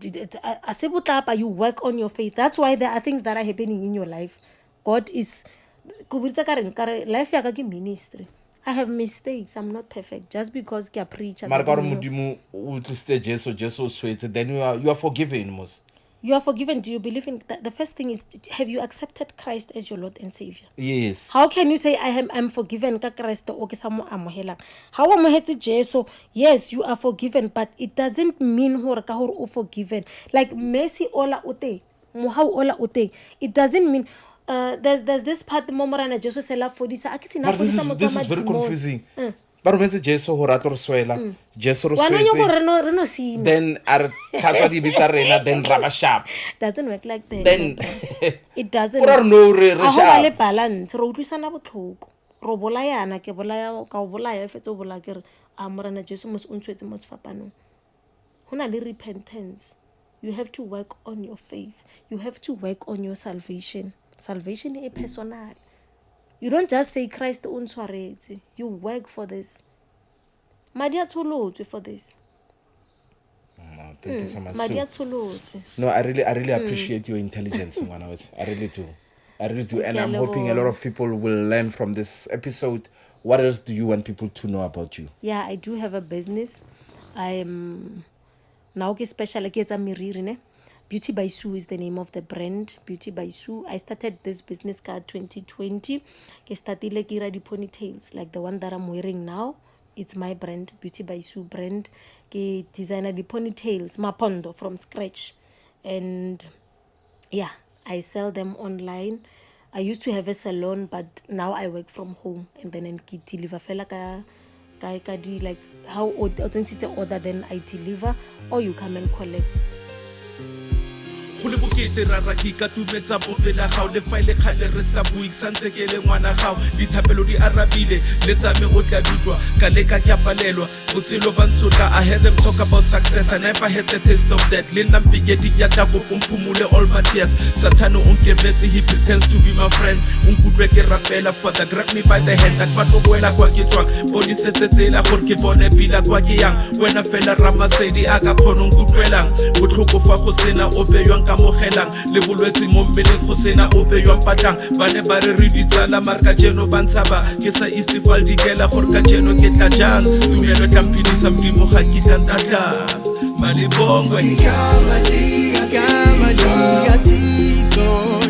S2: work on your faith. That's why there are things that are happening in your life. God is life ya ka ke ministry. I have mistakes. I'm not perfect. Just because I preach.
S3: Then you are forgiven, most.
S2: You are forgiven. Do you believe in that? The first thing is, have you accepted Christ as your Lord and Savior?
S3: Yes.
S2: How can you say I'm forgiven ka Christ o ke sa mo amohela? How amohetse Jesu? Yes, you are forgiven, but it doesn't mean hore ka hore o forgiven. Like mercy ola ote. how ola o teng, it doesn't mean there's this part mo morana Jesu se la fodisa a ke tsena fodisa mo
S3: This is very confusing. Ba rometse Jesu hore a tlo re swela, Jesu re
S2: wana yo go
S3: swetse,
S2: re no sina.
S3: then a re tlhatswa dibitsa rena, then ra ba sharp.
S2: Doesn't work like that.
S3: Then
S2: it doesn't.
S3: Ora no re
S2: A ho ba
S3: sharp.
S2: le balance, re utlwisana botlhoko. Ro bolayana ke bolaya ka o bolaya fetse o bola ke re a morana Jesu mo se o ntshwetse mo sefapanong. Hona le repentance. You have to work on your faith. You have to work on your salvation. Salvation is personal. You don't just say Christ o ntshwaretse. You work for this. Madi a tsholotse for this.
S3: Thank you so much.
S2: Madi a
S3: Sue.
S2: tsholotse.
S3: No, I really appreciate your intelligence, Ngwanawetsi. I really do. I really do. And I'm
S2: Ke a
S3: hoping a lot of people will learn from this episode. What else do you want people to know about you?
S2: Yeah, I do have a business. I'm now ke special ke etsa meriri ne. Beauty by Sue is the name of the brand. Beauty by Sue. I started this business car 2020. Ke startile ke ira di ponytails like the one that I'm wearing now. It's my brand, Beauty by Sue brand. Ke designer di ponytails, mapondo from scratch. And yeah, I sell them online. I used to have a salon, but now I work from home, and then ke deliver fela ka di like how authentic order, then I deliver or you come and collect.
S1: go le bokete ra ka tumetsa bopela gao le faile khale re sa bui santse ke le ngwana gao dithapelo di arabile le tsa me o tla dutwa ka le ka kapalelwa botshelo ba ntsoka. I heard them talk about success, I never had the taste of that. Le nna mpike di ya tla go pumpumule all my tears. Satano o nkemetse, he pretends to be my friend. Unkudwe ke rapela, father grab me by the hand, ba tlo boela kwa ke tswang boni setsetsela gore ke bone pila kwa ke yang. Wena fela ramasedi a ka khona nkutwelang botlhoko fa go sena ope yong mogelang le bolwetse mo mmeleng go sena ope yo mpatlang. Ba ne ba re re ditsala marka jeno ba ntshaba ke sa istifal dikela gore ka jeno ke tla jang. Tumelo tlampidisa mdimo ga ke tantata malibongwe kama liga tito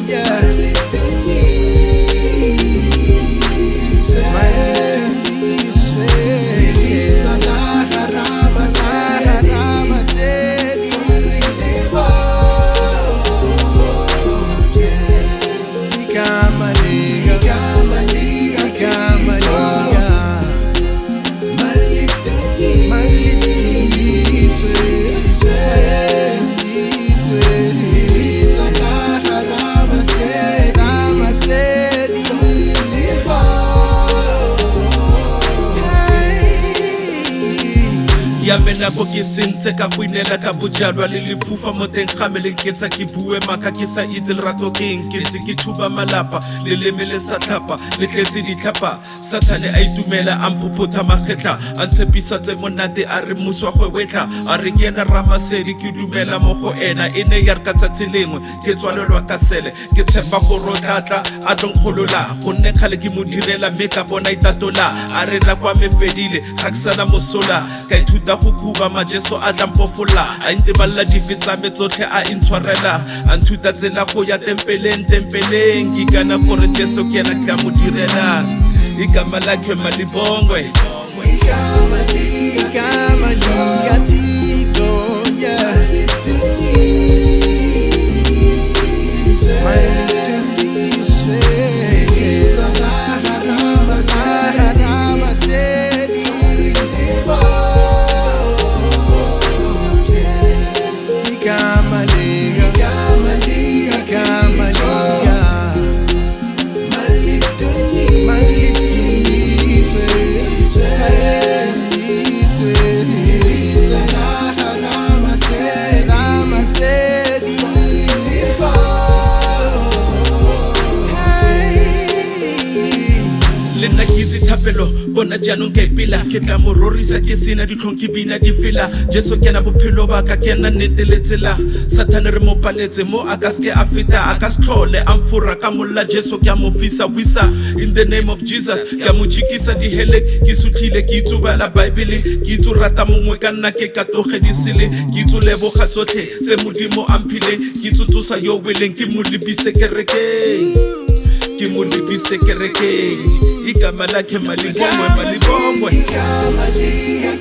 S1: ya mena go ke sentse ka buinela ka bojalwa le lefufa mo teng gameleng ke tsa ke bue maka ke sa itse le rato keng ke tse ke thuba malapa le lemele sa tlhapa le tletse di tlhapa. Sathane a itumela a mphopotha magetla a ntshepisa tse monate a re muswa go wetla a re ke ena ramasedi ke dumela mo go ena ene ya re ka tsatsi lengwe ke tswalelwa ka sele ke tshepa go rotlatla a tlonkgolola gonne khale ke mo direla mme ka bona itatola a re la kwa mefedile ga ke sana mosola ka ithuta go kuba majeso a tlampofola a inteballa dipetsa me tsotlhe a intshwarela a nthuta tsela go ya tempeleng ke kana gore jeso ke ena ka mo direla igama lakhe malibongwe igama liga tito bona jaanong ke pila ke tla mo rorisa ke sena ditlhong ke bina di fela jeso ke na bophelo ba ka ke na neteletsela sathane re mo paletse mo a ka ske a feta a ka stlhole a mfura ka molla jeso ke a mo fisa wisa in the name of Jesus ke a mo jikisa di hele ke sutlhile ke itsubala bible ke itsu rata mongwe ka nna ke katoge di sele ke itsu leboga tsotlhe tse modimo a mphile ke itsu tsosa yo weleng ke mo lebise kerekeng ke mo lebise kerekeng igama lakhe malibongwe igama liga